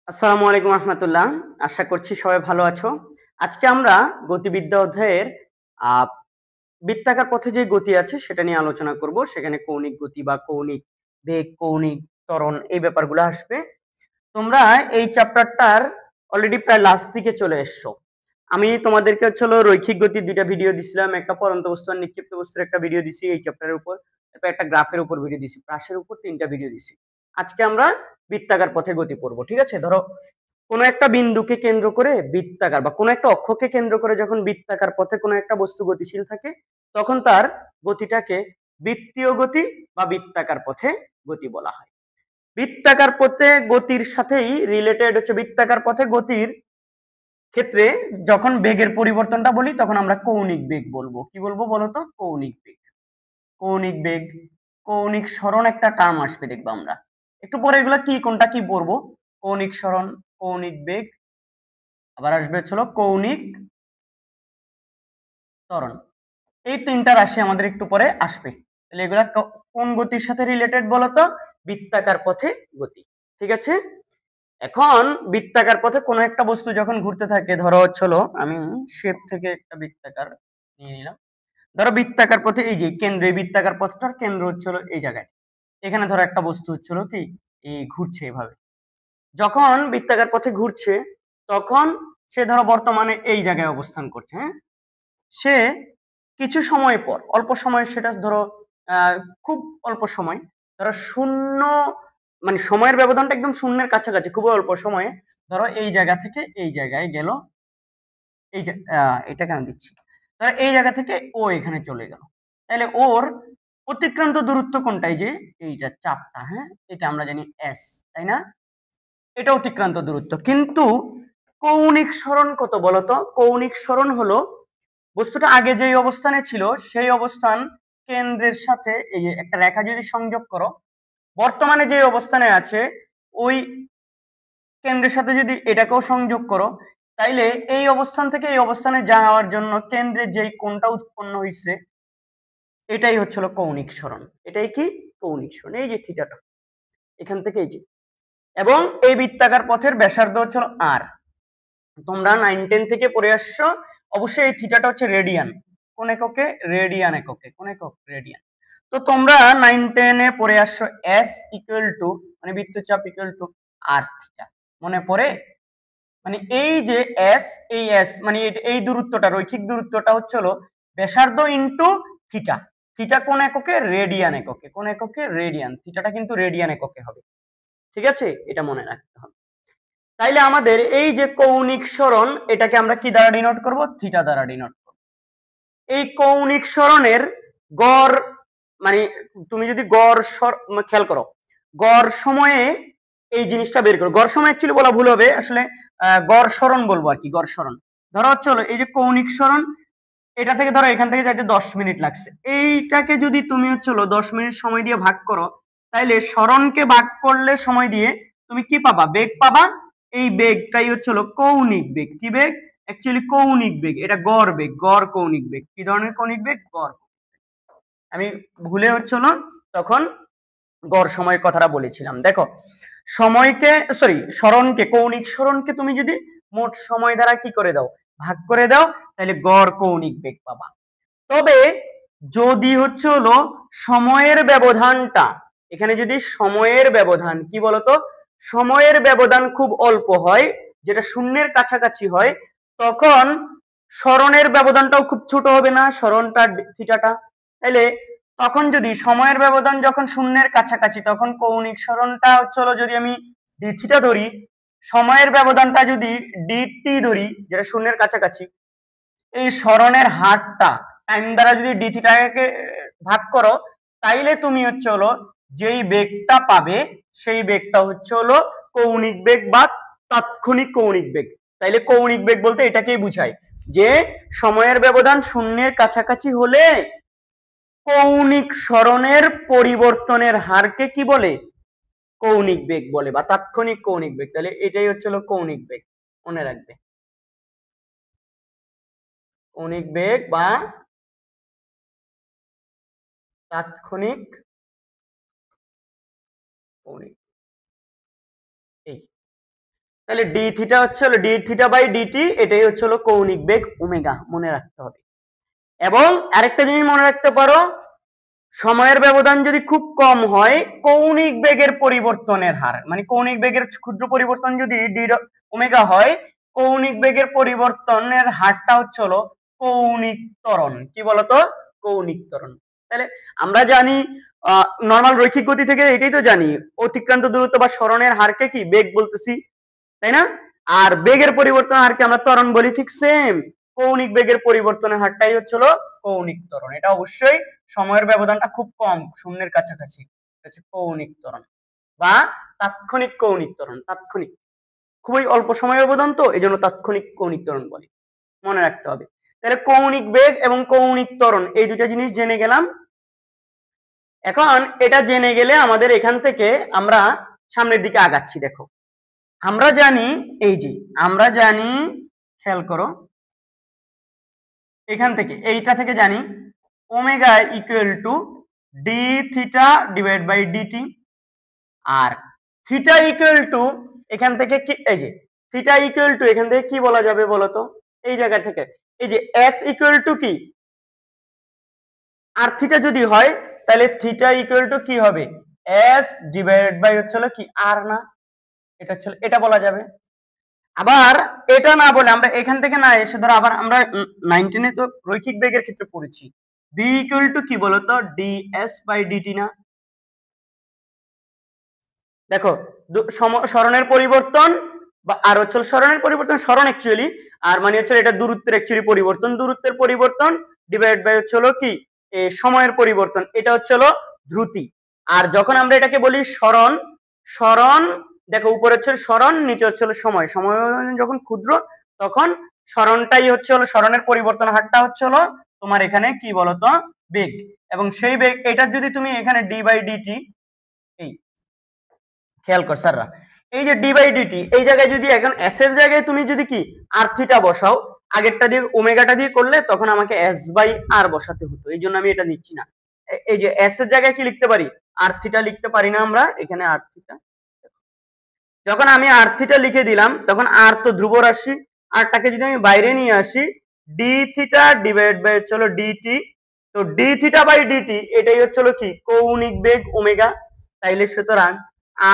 আসসালামু আলাইকুম রহমতুল্লাহ। আশা করছি সবাই ভালো আছো। আজকে আমরা গতিবিদ্যা অধ্যায়ের আহ, বৃত্তাকার পথে যে গতি আছে সেটা নিয়ে আলোচনা করব। সেখানে কৌণিক গতি বা কৌণিক বেগ, কৌণিক ত্বরণ এই ব্যাপারগুলো আসবে। তোমরা এই চ্যাপ্টারটার অলরেডি প্রায় লাস্ট দিকে চলে এসছো। আমি তোমাদেরকে হলো রৈখিক গতির দুইটা ভিডিও দিছিলাম, একটা পরন্ত বস্তু আর নিক্ষিপ্ত বস্তুর একটা ভিডিও দিছি এই চ্যাপ্টারের উপর, তারপর একটা গ্রাফের উপর ভিডিও দিছি, প্রাসের উপর তিনটা ভিডিও দিছি। আজকে আমরা বৃত্তাকার পথে গতি পড়বো। ঠিক আছে, ধরো কোনো একটা বিন্দুকে কেন্দ্র করে বৃত্তাকার বা কোনো একটা অক্ষকে কেন্দ্র করে যখন বৃত্তাকার পথে কোনো একটা বস্তু গতিশীল থাকে তখন তার গতিটাকে বৃত্তীয় গতি বা বৃত্তাকার পথে গতি বলা হয়। বৃত্তাকার পথে গতির সাথেই রিলেটেড হচ্ছে বৃত্তাকার পথে গতির ক্ষেত্রে যখন বেগের পরিবর্তনটা বলি তখন আমরা কৌণিক বেগ বলবো। কি বলবো বলো তো? কৌণিক বেগ। কৌণিক বেগ, কৌণিক সরণ একটা টার্ম আসবে দেখবো আমরা একটু পরে। এগুলো কি, কোনটা কি পড়বো? কৌণিক সরণ, কৌণিক বেগ, আবার আসবে হলো কৌণিক ত্বরণ। এই তিনটা রাশি আমাদের একটু পরে আসবে। তাহলে এগুলা কোন গতির সাথে রিলেটেড বলতো? বৃত্তাকার পথে গতি। ঠিক আছে, এখন বৃত্তাকার পথে কোনো একটা বস্তু যখন ঘুরতে থাকে, ধরো হলো আমি শেপ থেকে একটা বৃত্তাকার নিয়ে নিলাম। ধরো বৃত্তাকার পথে এই যে কেন্দ্র, এই বৃত্তাকার পথটার কেন্দ্র হচ্ছিল এই জায়গায়। এখানে ধরো একটা বস্তু হচ্ছিল কি এই ঘুরছে এভাবে। যখন বৃত্তাকার পথে ঘুরছে তখন সে ধরো বর্তমানে এই জায়গায় অবস্থান করছে। হ্যাঁ, সে কিছু সময় পর, অল্প সময়, সেটা ধরো আহ খুব অল্প সময়, ধরো শূন্য, মানে সময়ের ব্যবধানটা একদম শূন্যের কাছাকাছি, খুবই অল্প সময়ে ধরো এই জায়গা থেকে এই জায়গায় গেল। এই যে এটা কেন দিচ্ছি, ধরো এই জায়গা থেকে ও এখানে চলে গেল। তাহলে ওর অতিক্রান্ত দূরত্ব কোনটা? এই যে এইটা চাপটা, হ্যাঁ, এটা আমরা জানি এস, তাই না? এটা অতিক্রান্ত দূরত্ব। কিন্তু কৌণিক সরণ কত বলতো? কৌণিক সরণ হলো বস্তুটা আগে যেই অবস্থানে ছিল সেই অবস্থান কেন্দ্রের সাথে এই যে একটা রেখা যদি সংযোগ করো, বর্তমানে যে অবস্থানে আছে ওই কেন্দ্রের সাথে যদি এটাকেও সংযোগ করো, তাইলে এই অবস্থান থেকে এই অবস্থানে যাওয়ার জন্য কেন্দ্রে যেই কোণটা উৎপন্ন হয়েছে এটাই হচ্ছিল কৌণিক সরণ। এটাই কি? কৌণিক সরণ। এই যে থিটাটা এখান থেকে এই যে, এবং এই বৃত্তাকার পথের ব্যাসার্ধ হচ্ছিল আর। তোমরা 9-10 থেকে পড়ে আসছো অবশ্যই। এই থিটাটা হচ্ছে রেডিয়ান। কোন এককে? রেডিয়ান এককে। কোন একক? রেডিয়ান। তো তোমরা 9-10 এ পড়ে আসছো এস ইকুয়াল টু, মানে বৃত্তচাপ ইকুয়াল টু আর থিটা। মনে পড়ে? মানে এই যে এস, এই এস মানে এই দূরত্বটা, রৈখিক দূরত্বটা হচ্ছে হলো ব্যাসার্ধ ইনটু থিটা। থিটা কোন এককে? রেডিয়ান এককে। কোন এককে? রেডিয়ান। থিটাটা কিন্তু রেডিয়ান এককে হবে। ঠিক আছে, এটা মনে রাখতে হবে। তাইলে আমাদের এই যে কৌণিক সরণ, এটাকে আমরা কি দ্বারা ডিনোট করব? থিটা দ্বারা ডিনোট করব। এই কৌণিক সরণের গড়, মানে তুমি যদি গড় খেয়াল করো, গড় সময়ে এই জিনিসটা বের করো। গড় সময় অ্যাকচুয়ালি বলা ভুল হবে, আসলে গড় সরণ বলবো আর কি। গড় সরণ ধরো চলো এই যে কৌণিক সরণ, এটা থেকে ধরো এখান থেকে যাইতে 10 মিনিট লাগছে। এইটাকে যদি তুমি হচ্ছিল 10 মিনিট সময় দিয়ে ভাগ করো, তাইলে সরণকে ভাগ করলে সময় দিয়ে তুমি কি পাবা? বেগ পাবা। এই বেগটাই হচ্ছিল কৌণিক বেগ। কি বেগ? অ্যাকচুয়ালি কৌণিক বেগ। এটা গড় বেগ, গড় কৌণিক বেগ। কি ধরনের কৌণিক বেগ? গড়। আমি ভুলে হচ্ছিল তখন গড় সময়ের কথাটা বলেছিলাম। দেখো সময়কে, সরি সরণকে, কৌণিক সরণকে তুমি যদি মোট সময় দ্বারা কি করে দাও? ভাগ করে দাও, তাহলে গড় কৌণিক বেগ পাবা। তবে যদি হচ্ছে হলো সময়ের ব্যবধানটা, এখানে যদি সময়ের ব্যবধান কি বলতো? সময়ের ব্যবধান খুব অল্প হয়, যেটা শূন্যের কাছাকাছি হয়, তখন সরণের ব্যবধানটাও খুব ছোট হবে না? সরণটা থিটাটা। তাহলে তখন যদি সময়ের ব্যবধান যখন শূন্যের কাছাকাছি, তখন কৌণিক সরণটা হচ্ছে হলো, যদি আমি ডি থিটা ধরি, সময়ের ব্যবধানটা যদি ডিটি ধরি যেটা শূন্যের কাছাকাছি, এই সরণের হারটা টাইম দ্বারা যদি ডি থিটাকে ভাগ করো, তাইলে তুমি হচ্ছে হলো যেই বেগটা পাবে সেই বেগটা হচ্ছে হলো কৌণিক বেগ বা তাৎক্ষণিক কৌণিক বেগ। তাইলে কৌণিক বেগ বলতে এটাকেই বুঝায় যে সময়ের ব্যবধান শূন্যের কাছাকাছি হলে কৌণিক সরণের পরিবর্তনের হারকে কি বলে? কৌণিক বেগ বলে বা তাৎক্ষণিক কৌণিক বেগ। তাহলে এটাই হচ্ছে হলো কৌণিক বেগ। মনে রাখবে, কৌণিক বেগ বা তাৎক্ষণিক কৌণিক। এই তাহলে ডি থিটা হচ্ছে হলো ডি থিটা বাই ডিটি, এটাই হচ্ছে হলো কৌণিক বেগ ওমেগা, মনে রাখতে হবে। এবং আরেকটা জিনিস মনে রাখতে পারো, সময়ের ব্যবধান যদি খুব কম হয়, কৌণিক বেগের পরিবর্তনের হার, মানে কৌণিক বেগের ক্ষুদ্র পরিবর্তন যদি ডি ওমেগা হয়, কৌণিক বেগের পরিবর্তনের হারটা হচ্ছে হলো কৌণিক ত্বরণ। কি বলতো? কৌণিক ত্বরণ। তাহলে আমরা জানি নরমাল রৈখিক গতি থেকে এটাই তো জানি, অতিক্রান্ত দূরত্ব বা সরণের হারকে কি বেগ বলতেছি, তাই না? আর বেগের পরিবর্তনের হারকে আমরা ত্বরণ বলি, ঠিক সেম কৌণিক বেগের পরিবর্তনের হারটাই হচ্ছে হলো কৌণিক ত্বরণ। এটা অবশ্যই সময়ের ব্যবধানটা খুব কম, শূন্যের কাছাকাছি, এটা হচ্ছে কৌণিক ত্বরণ বা তাৎক্ষণিক কৌণিক ত্বরণ। তাৎক্ষণিক, খুবই অল্প সময় ব্যবধান তো, এই জন্য তাৎক্ষণিক কৌণিক ত্বরণ বলে, মনে রাখতে হবে। তাহলে কৌণিক বেগ এবং কৌণিক ত্বরণ এই দুটা জিনিস জেনে গেলাম। এখন এটা জেনে গেলে আমাদের এখান থেকে আমরা সামনের দিকে আগাচ্ছি। দেখো আমরা জানি, এই যে আমরা জানি, খেয়াল করো, এখান থেকে এইটা থেকে জানি omega equal to d theta divide by dt, R theta equal to এখান থেকে কি, এই যে থিটা ইকুয়াল টু এখান থেকে কি বলা যাবে বলতো, এই জায়গা থেকে এই যে এস ইকুয়াল টু কি আর থিটা যদি হয়, তাহলে থিটা ইকুয়াল টু কি হবে, এস ডিভাইড বাই হচ্ছে হলো কি আর, না এটা হচ্ছে, এটা বলা যাবে। আবার এটা না বলে আমরা এখান থেকে না এসে ধরো আবার আমরা 19 এ তো রৈখিক বেগের ক্ষেত্রে পড়েছি, বি ইকুয়াল টু কি বলতো, ডিএস বাই ডিটি না। দেখো সরণের পরিবর্তন বা আর হচ্ছে সরণের পরিবর্তন, সরণ অ্যাকচুয়ালি, আর মানে হচ্ছে এটা দূরত্বের অ্যাকচুয়ালি পরিবর্তন, দূরত্বের পরিবর্তন ডিভাইড বাই হচ্ছে হলো কি সময়ের পরিবর্তন, এটা হচ্ছে হলো ধ্রুতি। আর যখন আমরা এটাকে বলি সরণ, সরণ দেখো উপরে হচ্ছে সরণ, নিচে হচ্ছে হলো সময়, সময় যখন ক্ষুদ্র তখন সরণটাই হচ্ছে হলো, সরণের পরিবর্তন হারটা হচ্ছে হলো তোমার এখানে কি বলতো বেগ। এবং সেই বেগ এটা যদি তুমি এখানে ডি বাই ডিটি, এই খেয়াল কর স্যাররা, এই যে ডি বাই ডিটি এই জায়গায় যদি এখন এস এর জায়গায় তুমি যদি কি আর থিটা বসাও, আগেরটা দিয়ে ওমেগাটা দিয়ে করলে তখন আমাকে এস বাই আর বসাতে হতো, এই জন্য আমি এটা নিচ্ছি না। এই যে এস এর জায়গায় কি লিখতে পারি, আর থিটা লিখতে পারি না আমরা এখানে, আর থিটা, যখন আমি আর থিটা লিখে দিলাম তখন আর তো ধ্রুব রাশি, আরটাকে যদি আমি বাইরে নিয়ে আসি, ডি থিটা ডিভাইড বাই হচ্ছে হলো ডিটি, তো ডি থিটা বাই ডিটি এটাই হচ্ছে হলো কি কৌণিক বেগ ওমেগা। তাইলে সুতরাং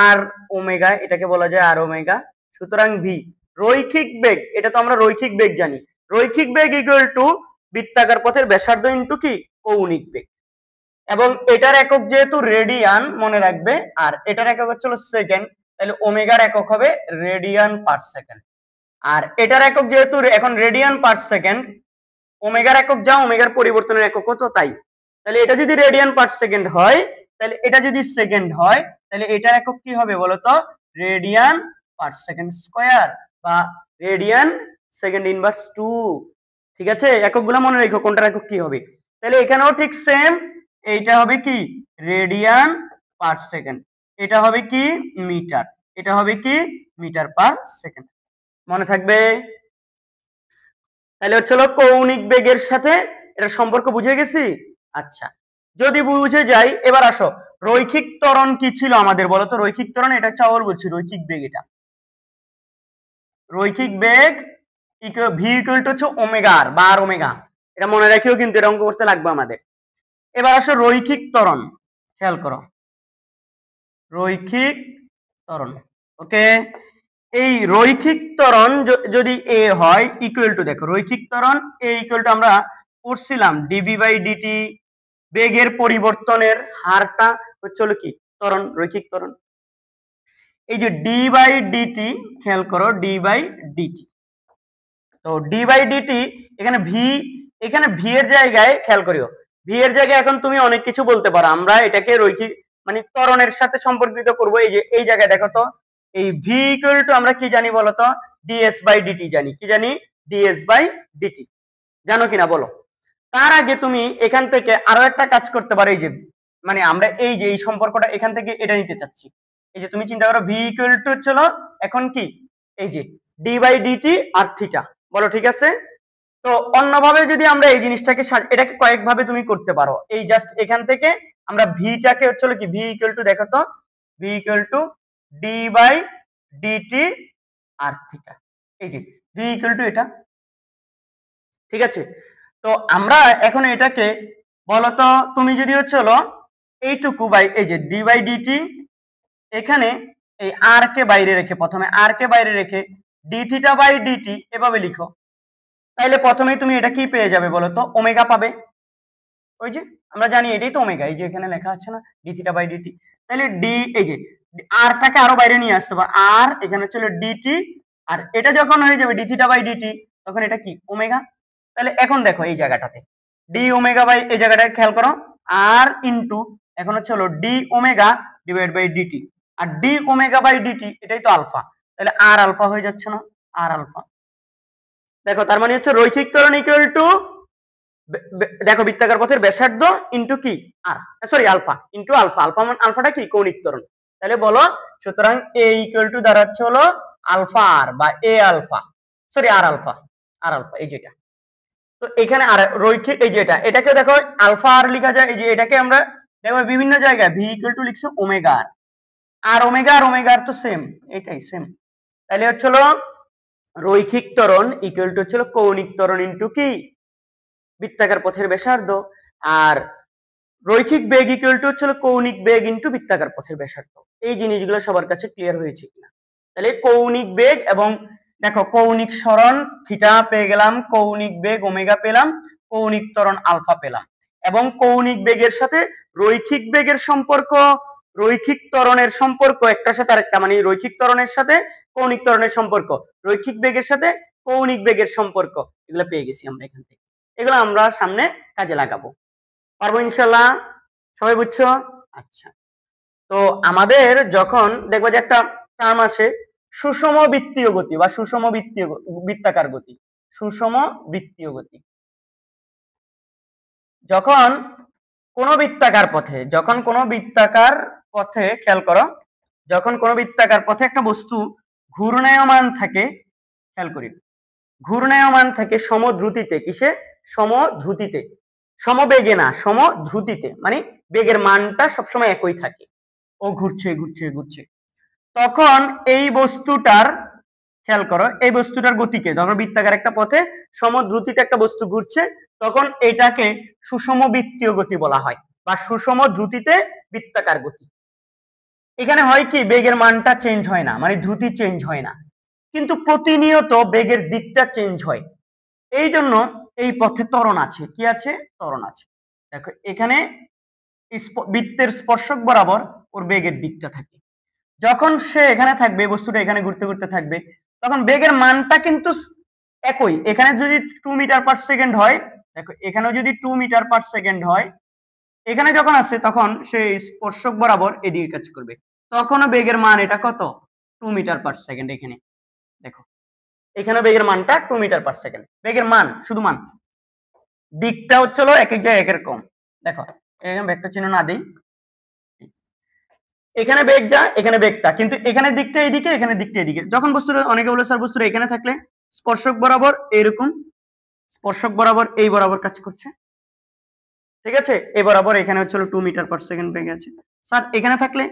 আর ওমেগা, এটাকে বলা যায় আর ওমেগা, সুতরাং ভি রৈখিক বেগ, এটা তো আমরা রৈখিক বেগ জানি, রৈখিক বেগ ইকুয়াল টু বৃত্তাকার পথের ব্যাসার্ধ ইনটু কি কৌণিক বেগ। এবং এটার একক যেহেতু রেডিয়ান মনে রাখবে, আর এটার একক হচ্ছে সেকেন্ড, তাহলে ওমেগার একক হবে রেডিয়ান পার সেকেন্ড। আর এটার একক যেহেতু এখন রেডিয়ান পার সেকেন্ড, ওমেগার একক যা, ওমেগার পরিবর্তনের একক তো তাই, তাহলে এটা যদি রেডিয়ান পার সেকেন্ড হয়, তাহলে এটা যদি সেকেন্ড হয়, তাহলে এটার একক কি হবে বলতো, রেডিয়ান পার সেকেন্ড স্কয়ার বা রেডিয়ান সেকেন্ড ইনভার্স 2। ঠিক আছে, এককগুলো মনে রেখো কোনটার একক কি হবে। তাহলে এখানেও ঠিক সেম, এইটা হবে কি রেডিয়ান পার সেকেন্ড, এটা হবে কি মিটার, এটা হবে কি মিটার পার সেকেন্ড, মনে থাকবে। তাহলে হচ্ছে কৌণিক বেগের সাথে এটা সম্পর্ক বুঝে গেছি। আচ্ছা, যদি বুঝে যাই, এবার আসো রৈখিক ত্বরণ কি ছিল আমাদের বলতো, রৈখিক ত্বরণ এটা হচ্ছে আবার বলছি রৈখিক বেগ, এটা রৈখিক বেগ ভি ইকুয়াল টু হচ্ছে ওমেগা আর বা আর ওমেগা, এটা মনে রাখিও কিন্তু, এটা অঙ্ক করতে লাগবে আমাদের। এবার আসো রৈখিক ত্বরণ, খেয়াল করো রৈখিক ত্বরণ, ওকে, এই রৈখিক ত্বরণ যদি এ হয় ইকুয়াল টু, দেখো রৈখিক ত্বরণ এ ইকুয়াল টু আমরা পড়ছিলাম ডিভি বাই ডিটি, বেগের পরিবর্তনের হারটা হচ্ছে হলো কি ত্বরণ, রৈখিক ত্বরণ। এই যে ডি বাই ডিটি, খেয়াল করো ডি বাই ডিটি, তো ডি বাই ডিটি এখানে ভি, এখানে ভি এর জায়গায় খেয়াল করিও, ভি এর জায়গায় এখন তুমি অনেক কিছু বলতে পারো, আমরা এটাকে রৈখিক মানে ত্বরণের সাথে সম্পর্কিত করব। এই যে এই জায়গায় দেখো তো, এই ভি ইকুয়াল টু আমরা কি জানি বলতো, ডিএস বাই ডিটি জানি, কি জানি ডিএস বাই ডিটি, জানো কিনা বলো। তার আগে তুমি এখান থেকে আরো একটা কাজ করতে পারো, এই যে মানে আমরা এই যে এই সম্পর্কটা এখান থেকে এটা নিতে চাচ্ছি, এই যে তুমি চিন্তা করো ভি ইকুয়াল টু চলো এখন কি এই যে d by dt R theta, বলো ঠিক আছে। তো অন্যভাবে যদি আমরা এই জিনিসটাকে এটাকে কয়েক ভাবে তুমি করতে পারো, এই জাস্ট এখান থেকে আমরা ভিটাকে হচ্ছে কি ভি ইকুয়াল টু, দেখো তো v equal to d by dt R theta, এই যে ভি ইকুয়াল টু এটা, ঠিক আছে। তো আমরা এখন এটাকে বলতো, তুমি যদি হচ্ছে হলো এইটুকু বাই এই যে ডি বাই ডিটি, এখানে এই আর কে বাইরে রেখে, প্রথমে আর কে বাইরে রেখে ডি থিটা বাই ডিটি এভাবে লিখো, তাইলে প্রথমেই তুমি এটা কি পেয়ে যাবে বলতো, ওমেগা পাবে। ওই যে আমরা জানি এটাই তো ওমেগা, এই যে এখানে লেখা আছে না ডি থিটা বাই ডিটি, তাহলে ডি এই যে আরটাকে আরো বাইরে নিয়ে আসতে হবে, আর এখানে হচ্ছে ডিটি, আর এটা যখন হয়ে যাবে ডি থিটা বাই ডিটি তখন এটা কি ওমেগা। তাহলে এখন দেখো এই জায়গাটাতে ডি ওমেগা বাই, এই জায়গাটায় খেয়াল করো, আর ইনটু এখন হচ্ছে হলো d omega divide by dt, আর ডি ওমেগা বাই ডিটি এটাই তো আলফা, তাহলে আর আলফা হয়ে যাচ্ছে না, আর আলফা। দেখো তার মানে হচ্ছে রৈখিক ত্বরণ ইকুয়াল টু, দেখো বৃত্তাকার পথের ব্যাসার্ধ ইনটু কি R, sorry alpha into alpha, alpha মানে আলফাটা কি কৌণিক ত্বরণ, তাহলে বলো সুতরাং এ ইকুয়াল টু দাঁড়াচ্ছে হলো আলফা আর বা এ আলফা, সরি আর আলফা, আর আলফা এই যেটা। তো এখানে আর রৈখিক এই যেটা, এটাকে দেখো আলফা আর লেখা যায়, এই যে এটাকে আমরা দেখো বিভিন্ন জায়গায় ভি ইকুয়াল টু লিখছো ওমেগা আর, আর ওমেগা আর ওমেগা আর তো সেম, এটাই সেম। তাহলে হচ্ছে হলো রৈখিক ত্বরণ ইকুয়াল টু হচ্ছে হলো কৌণিক ত্বরণ ইনটু কি বৃত্তাকার পথের ব্যাসার্ধ, আর রৈখিক বেগ ইকুয়াল টু হচ্ছে কৌণিক বেগ ইনটু বৃত্তাকার পথের ব্যাসার্ধ। এই জিনিসগুলো সবার কাছে ক্লিয়ার হয়েছে কিনা? তাহলে কৌণিক বেগ এবং দেখো কৌণিক সরণ থিটা পেয়ে গেলাম, কৌণিক বেগ ওমেগা পেলাম, কৌণিক ত্বরণ আলফা পেলাম, এবং কৌণিক বেগের সাথে রৈখিক বেগের সম্পর্ক, রৈখিক ত্বরণের সম্পর্ক একটার সাথে আরেকটা, মানে রৈখিক ত্বরণের সাথে কৌণিক ত্বরণের সম্পর্ক, রৈখিক বেগের সাথে কৌণিক বেগের সম্পর্ক, এগুলো পেয়ে গেছি আমরা এখান থেকে। এগুলো আমরা সামনে কাজে লাগাবো, পারবো ইনশাল্লাহ। সবাই বুঝছো? আচ্ছা, তো আমাদের যখন দেখবো যে একটা টার্ম আসে সুষম বৃত্তীয় গতি বা সুষম বৃত্তীয় বৃত্তাকার গতি, সুষম বৃত্তীয় গতি, যখন কোন বৃত্তাকার পথে, যখন কোন বৃত্তাকার পথে খেয়াল করো, যখন কোন বৃত্তাকার পথে একটা বস্তু ঘূর্ণায়মান থাকে, খেয়াল করি ঘূর্ণায়মান থাকে সমদ্রুতিতে, কিসে সমদ্রুতিতে, সমবেগে না সমদ্রুতিতে, মানে বেগের মানটা সবসময় একই থাকে, ও ঘুরছে ঘুরছে ঘুরছে, তখন এই বস্তুটার খেয়াল করো, এই বস্তুটার গতিকে ধরো বৃত্তাকার একটা পথে সমদ্রুতিতে একটা বস্তু ঘুরছে, তখন এটাকে সুষম বৃত্তীয় গতি বলা হয় বা সুষম দ্রুতিতে বৃত্তাকার গতি। এখানে হয় কি বেগের মানটা চেঞ্জ হয় না, মানে দ্রুতি চেঞ্জ হয় না, কিন্তু প্রতিনিয়ত বেগের দিকটা চেঞ্জ হয়। এই জন্য এই পথে ত্বরণ আছে, কি আছে ত্বরণ আছে। দেখো এখানে বৃত্তের স্পর্শক বরাবর ওর বেগের দিকটা থাকে, যখন সে এখানে থাকবে বস্তুটা এখানে ঘুরতে ঘুরতে থাকবে, তখন বেগের মানটা কিন্তু একই, এখানে যদি 2 মিটার পার সেকেন্ড হয়, দেখো এখানেও যদি 2 মিটার পার সেকেন্ড হয়, এখানে যখন আসে তখন সে স্পর্শক বরাবর এদিকে কাজ করবে, তখনও বেগের মান এটা কত 2 মিটার পার সেকেন্ড। এখানে দেখো এখানে বেগের মানটা 2 মিটার পার সেকেন্ড, বেগের মান শুধু মান, দিকটা হচ্ছে এক এক জায়গায় এক রকম। দেখো এখানে ভেক্টর চিহ্ন না দেই, এখানে বেগ যা এখানে বেগটা, কিন্তু এখানে দিকটা এইদিকে এখানে দিকটা এদিকে। যখন বস্তুটা, অনেকে বলে স্যার বস্তুটা এখানে থাকলে স্পর্শক বরাবর এইরকম, স্পর্শক বরাবর এই বরাবর কাজ করছে, ঠিক আছে, এই বরাবর এখানে হচ্ছে 2 মিটার পার সেকেন্ড বেগে আছে। স্যার এখানে থাকলে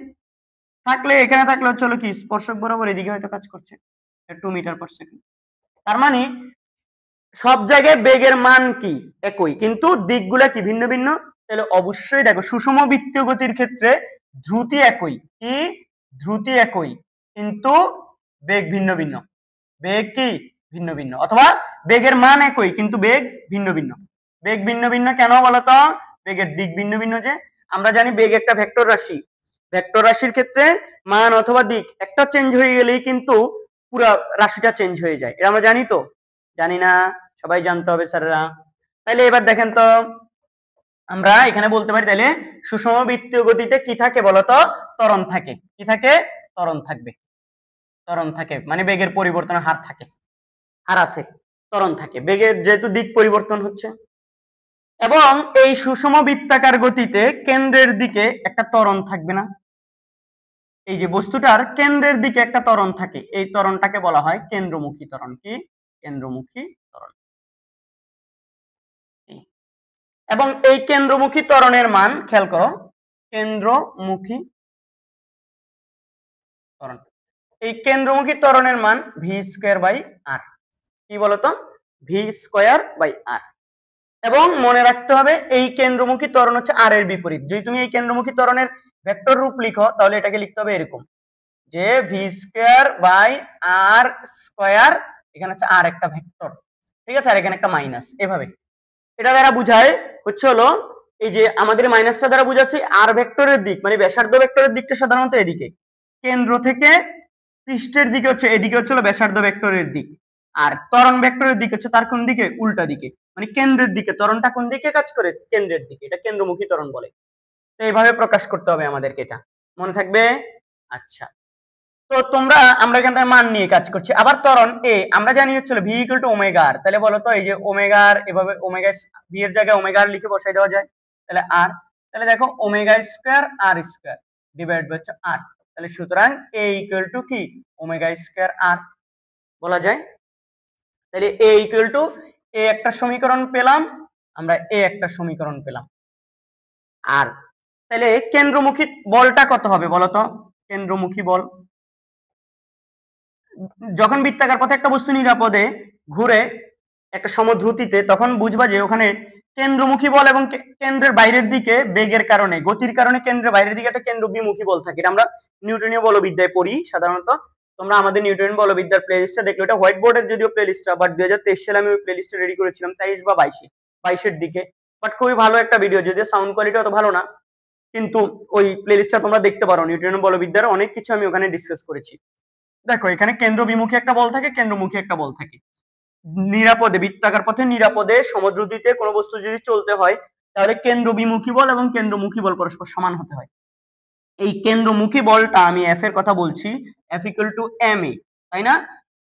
এখানে থাকলে হচ্ছে কি স্পর্শক বরাবর এদিকে হয়তো কাজ করছে 2 মিটার পার সেকেন্ড। তার মানে সব জায়গায় বেগের মান কি একই, কিন্তু দিকগুলা কি ভিন্ন ভিন্ন। তাহলে অবশ্যই দেখো সুষম বৃত্তীয় গতির ক্ষেত্রে দ্রুতি একই, কি দ্রুতি একই, কিন্তু বেগ ভিন্ন ভিন্ন, বেগ কি ভিন্ন ভিন্ন, অথবা বেগের মান একই কিন্তু বেগ ভিন্ন ভিন্ন। বেগ ভিন্ন ভিন্ন কেন বলতো? বেগের দিক ভিন্ন ভিন্ন। যে আমরা জানি বেগ একটা ভেক্টর রাশি, ভেক্টর রাশির ক্ষেত্রে মান অথবা দিক একটা চেঞ্জ হয়ে গেলেই কিন্তু পুরো রাশিটা চেঞ্জ হয়ে যায়, এটা আমরা জানি তো? জানি না, সবাই জানতে হবে স্যারেরা। তাইলে এবার দেখেন তো, আমরা এখানে বলতে পারি তাহলে সুষম বৃত্তীয় গতিতে কি থাকে বলতো? ত্বরণ থাকে। কি থাকে? ত্বরণ থাকবে, ত্বরণ থাকে মানে বেগের পরিবর্তনের হার থাকে, হার আছে, ত্বরণ থাকে, বেগের যেহেতু দিক পরিবর্তন হচ্ছে। এবং এই সুষম বৃত্তাকার গতিতে কেন্দ্রের দিকে একটা ত্বরণ থাকবে না, এই যে বস্তুটার কেন্দ্রের দিকে একটা ত্বরণ থাকে, এই ত্বরণটাকে বলা হয় কেন্দ্রমুখী ত্বরণ। কি কেন্দ্রমুখী ত্বরণ। এবং এই কেন্দ্রমুখী ত্বরণের মান খেয়াল করো, কেন্দ্রমুখী ত্বরণ এই কেন্দ্রমুখী ত্বরণের মান ভি স্কয়ার বাই আর। কি বলতো? ভি স্কয়ার বাই আর। এবং মনে রাখতে হবে এই কেন্দ্রমুখী ত্বরণ হচ্ছে আর এর বিপরীত। যদি তুমি এই কেন্দ্রমুখী ত্বরণের ভেক্টর রূপ লিখো তাহলে এটাকে লিখতে হবে এরকম, যে v square by r square, এখানে হচ্ছে আর একটা ভেক্টর, ঠিক আছে, আর এখানে একটা মাইনাস, এভাবে। এটা দ্বারা বোঝায় হচ্ছে হলো এই যে আমাদের মাইনাসটা দ্বারা বোঝাচ্ছে আর ভেক্টরের দিক, মানে ব্যাসার্ধ ভেক্টরের দিকটা সাধারণত এদিকে, কেন্দ্র থেকে পৃষ্ঠের দিকে হচ্ছে এদিকে হচ্ছে হলো ব্যাসার্ধ ভেক্টরের দিক, আর ত্বরণ ভেক্টরের দিক হচ্ছে তার কোন দিকে? উল্টা দিকে, মানে কেন্দ্রের দিকে। ত্বরণটা কোন দিকে কাজ করে? কেন্দ্রের দিকে। এটা কেন্দ্রমুখী ত্বরণ বলে। তো এইভাবে প্রকাশ করতে হবে আমাদেরকে, এটা মনে থাকবে। আচ্ছা, তো আমরা এখান থেকে মান নিয়ে কাজ করছি। আবার ত্বরণ এ আমরা জানি হচ্ছে ভি ইকুয়াল টু ওমেগা আর। তাহলে বলো তো এই যে ওমেগা আর, এভাবে ওমেগা ভি এর জায়গায় ওমেগা আর লিখে বসাই দেওয়া যায়। তাহলে আর, তাহলে দেখো omega square r square divide by হচ্ছে আর। তাহলে সুতরাং এ ইকুয়াল টু কি? ওমেগা স্কয়ার আর বলা যায়। তাহলে এ ইকুয়াল টু এ একটা সমীকরণ পেলাম, আমরা এ একটা সমীকরণ পেলাম। আর তাহলে কেন্দ্রমুখী বলটা কত হবে বলতো? কেন্দ্রমুখী বল, যখন বৃত্তাকার পথে একটা বস্তু নিরাপদে ঘুরে একটা সমদ্রুতিতে, তখন বুঝবা যে ওখানে কেন্দ্রমুখী বল এবং কেন্দ্রের বাইরের দিকে বেগের কারণে, গতির কারণে কেন্দ্রের বাইরের দিকে একটা কেন্দ্র বিমুখী বল থাকে। এটা আমরা নিউটনীয় বলবিদ্যায় পড়ি সাধারণত। তোমরা আমাদের নিউটনীয় বলবিদ্যার প্লেলিস্টটা দেখলে, এটা হোয়াইট বোর্ডের যদিও প্লেলিস্টটা, বাট 2023 সালে আমি ওই প্লেলিস্টটা রেডি করেছিলাম 23 বা 22-এর দিকে। বাট খুবই ভালো একটা ভিডিও, যদিও সাউন্ড কোয়ালিটি অত ভালো না, কিন্তু ওই প্লেলিস্টটা তোমরা দেখতে পারো। নিউটনীয় বলবিদ্যার অনেক কিছু আমি ওখানে ডিসকাস করেছি। দেখো এখানে কেন্দ্র বিমুখী একটা বল থাকে, কেন্দ্রমুখী একটা বল থাকে। নিরাপদে বৃত্তাকার পথে নিরাপদে সমদ্রুতিতে কোনো বস্তু যদি চলতে হয়, তাহলে কেন্দ্র বিমুখী বল এবং কেন্দ্রমুখী বল পরস্পর সমান হতে হয়। এই কেন্দ্রমুখী বলটা আমি এফ এর কথা বলছি, F equal to M A, তাই না?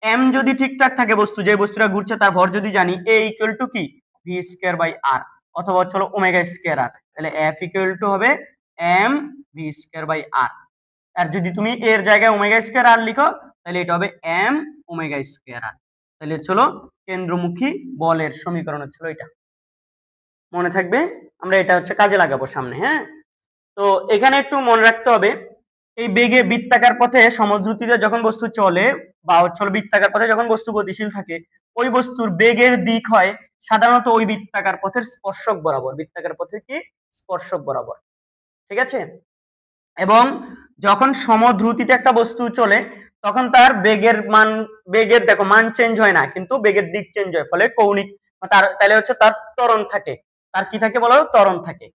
এম যদি ঠিকঠাক থাকে, বস্তু যে বস্তুটা ঘুরছে তার ভর যদি জানি, এ ইকুয়াল টু কি? ভি স্কয়ার বাই আর, অথবা চলো ওমেগা স্কয়ার আর। তাহলে এফ ইকুয়াল টু হবে এম ভি স্কয়ার বাই আর। আর যদি তুমি এর জায়গায় ওমেগা স্কয়ার আর লিখো, তাহলে এটা হবে এম ওমেগা স্কয়ার আর। তাহলে চলো কেন্দ্রমুখী বলের সমীকরণ হচ্ছিল এটা, মনে থাকবে। আমরা এটা হচ্ছে কাজে লাগাবো সামনে, হ্যাঁ। তো এখানে একটু মনে রাখতে হবে, এই বেগে বৃত্তাকার পথে সমদ্রুতিতে যখন বস্তু চলে, বা হচ্ছে বৃত্তাকার পথে যখন বস্তু গতিশীল থাকে, ওই বস্তুর বেগের দিক হয় সাধারণত ওই বৃত্তাকার পথের স্পর্শক বরাবর। বৃত্তাকার পথে কি? স্পর্শক বরাবর, ঠিক আছে। এবং যখন সমদ্রুতিতে একটা বস্তু চলে, তখন তার বেগের দেখো মান চেঞ্জ হয় না, কিন্তু বেগের দিক চেঞ্জ হয়, ফলে কৌণিক তাহলে হচ্ছে তার ত্বরণ থাকে। তার কি থাকে বলো? ত্বরণ থাকে।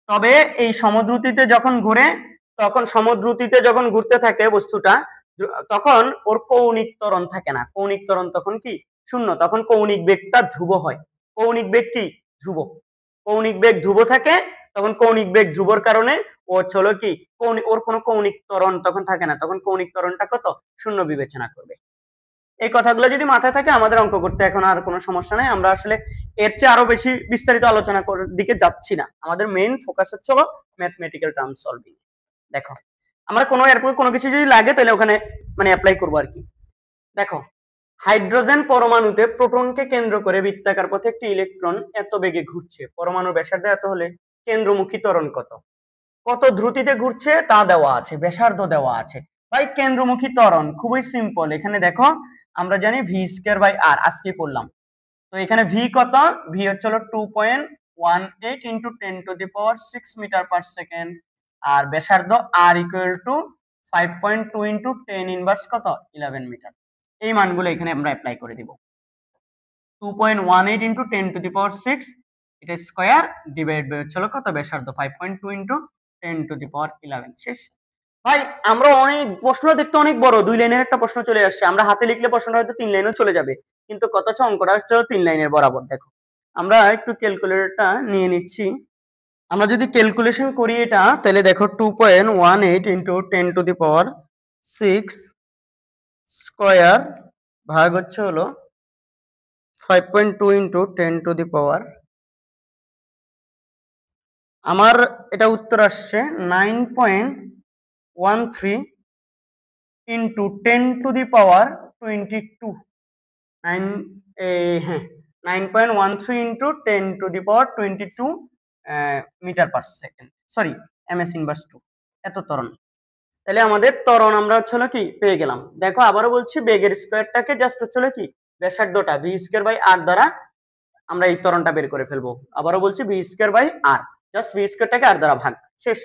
তবে এই সমদ্রুতিতে যখন ঘুরে, তখন সমদ্রুতিতে যখন ঘুরতে থাকে বস্তুটা, তখন ওর কৌণিক ত্বরণ থাকে না। কৌণিক ত্বরণ তখন কি? শূন্য। তখন কৌণিক বেগটা ধ্রুব হয়। কৌণিক বেগ কি? ধ্রুব। কৌণিক বেগ ধ্রুব থাকে। তখন কৌণিক বেগ ধ্রুবর কারণে ও হলো কি, ওর কোনো কৌণিক ত্বরণ তখন থাকে না। তখন কৌণিক ত্বরণটা কত? শূন্য বিবেচনা করবে। এই কথাগুলো যদি মাথায় থাকে, আমাদের অঙ্ক করতে এখন আর কোনো সমস্যা নাই। আমরা আসলে এর চেয়ে আরো বেশি বিস্তারিত আলোচনা করার দিকে যাচ্ছি না। আমাদের মেইন ফোকাস হচ্ছে ম্যাথমেটিক্যাল টার্ম সলভিং। দেখো আমরা এরপর কোনো কিছু যদি লাগে, তাহলে ওখানে মানে অ্যাপ্লাই করবো আর কি। দেখো, হাইড্রোজেন পরমাণুতে প্রোটনকে কেন্দ্র করে বৃত্তাকার পথে একটি ইলেকট্রন এত বেগে ঘুরছে, পরমাণুর ব্যাসার্ধ এত হলে কেন্দ্রমুখী ত্বরণ কত? কত দ্রুতিতে ঘুরছে তা দেওয়া আছে, ব্যাসার্ধ দেওয়া আছে। ভাই কেন্দ্রমুখী ত্বরণ খুবই সিম্পল। এখানে দেখো আমরা জানি ভি স্কয়ার বাই আর, আজকে পড়লাম। তো এখানে ভি কত? ভি হচ্ছে হলো 2.18 ইন্টু 10⁶ মিটার পার সেকেন্ড। আর ব্যাসার্ধ আর ইকুয়াল টু 5.2 ইন্টু 10 কত? 11 মিটার। এই মানগুলো এখানে আমরা অ্যাপ্লাই করে দিব। 2.18 ইন্টু 10⁶ এটা স্কয়ার ডিভাইড বাই হচ্ছে কত? ব্যাসার্ধ 5.2 ইন্টু 10⁻11। শেষ। ভাই আমরা অনেক প্রশ্ন দেখতে অনেক বড়, 2 লাইনের একটা প্রশ্ন চলে আসছে। আমরা হাতে লিখলে প্রশ্নটা হয়তো 3 লাইনেও চলে যাবে, কিন্তু কত হচ্ছে অঙ্কটা হচ্ছে 3 লাইনের বরাবর। দেখো আমরা একটু ক্যালকুলেটরটা নিয়ে নিচ্ছি। আমরা যদি ক্যালকুলেশন করি এটা, তাহলে দেখো 2.18 ইন্টু 10⁶ স্কয়ার ভাগ হচ্ছে হলো 5.2 ইন্টু 10⁻, আমার এটা উত্তর আসছে 9.13 into 10⁻22। 9.13 into 10⁻22 metre per second, sorry ms inverse 2, এত ত্বরণ। তাহলে আমাদের ত্বরণ আমরা হচ্ছিল কি পেয়ে গেলাম। দেখো আবারও বলছি, বেগের স্কোয়ারটাকে জাস্ট হচ্ছিল কি ব্যাসার্ধটা ভি স্কোয়ার বাই আর দ্বারা আমরা এই ত্বরণটা বের করে ফেলবো। আবারও বলছি, V square by R, just V স্কোয়ারটাকে আর দ্বারা ভাগ, শেষ।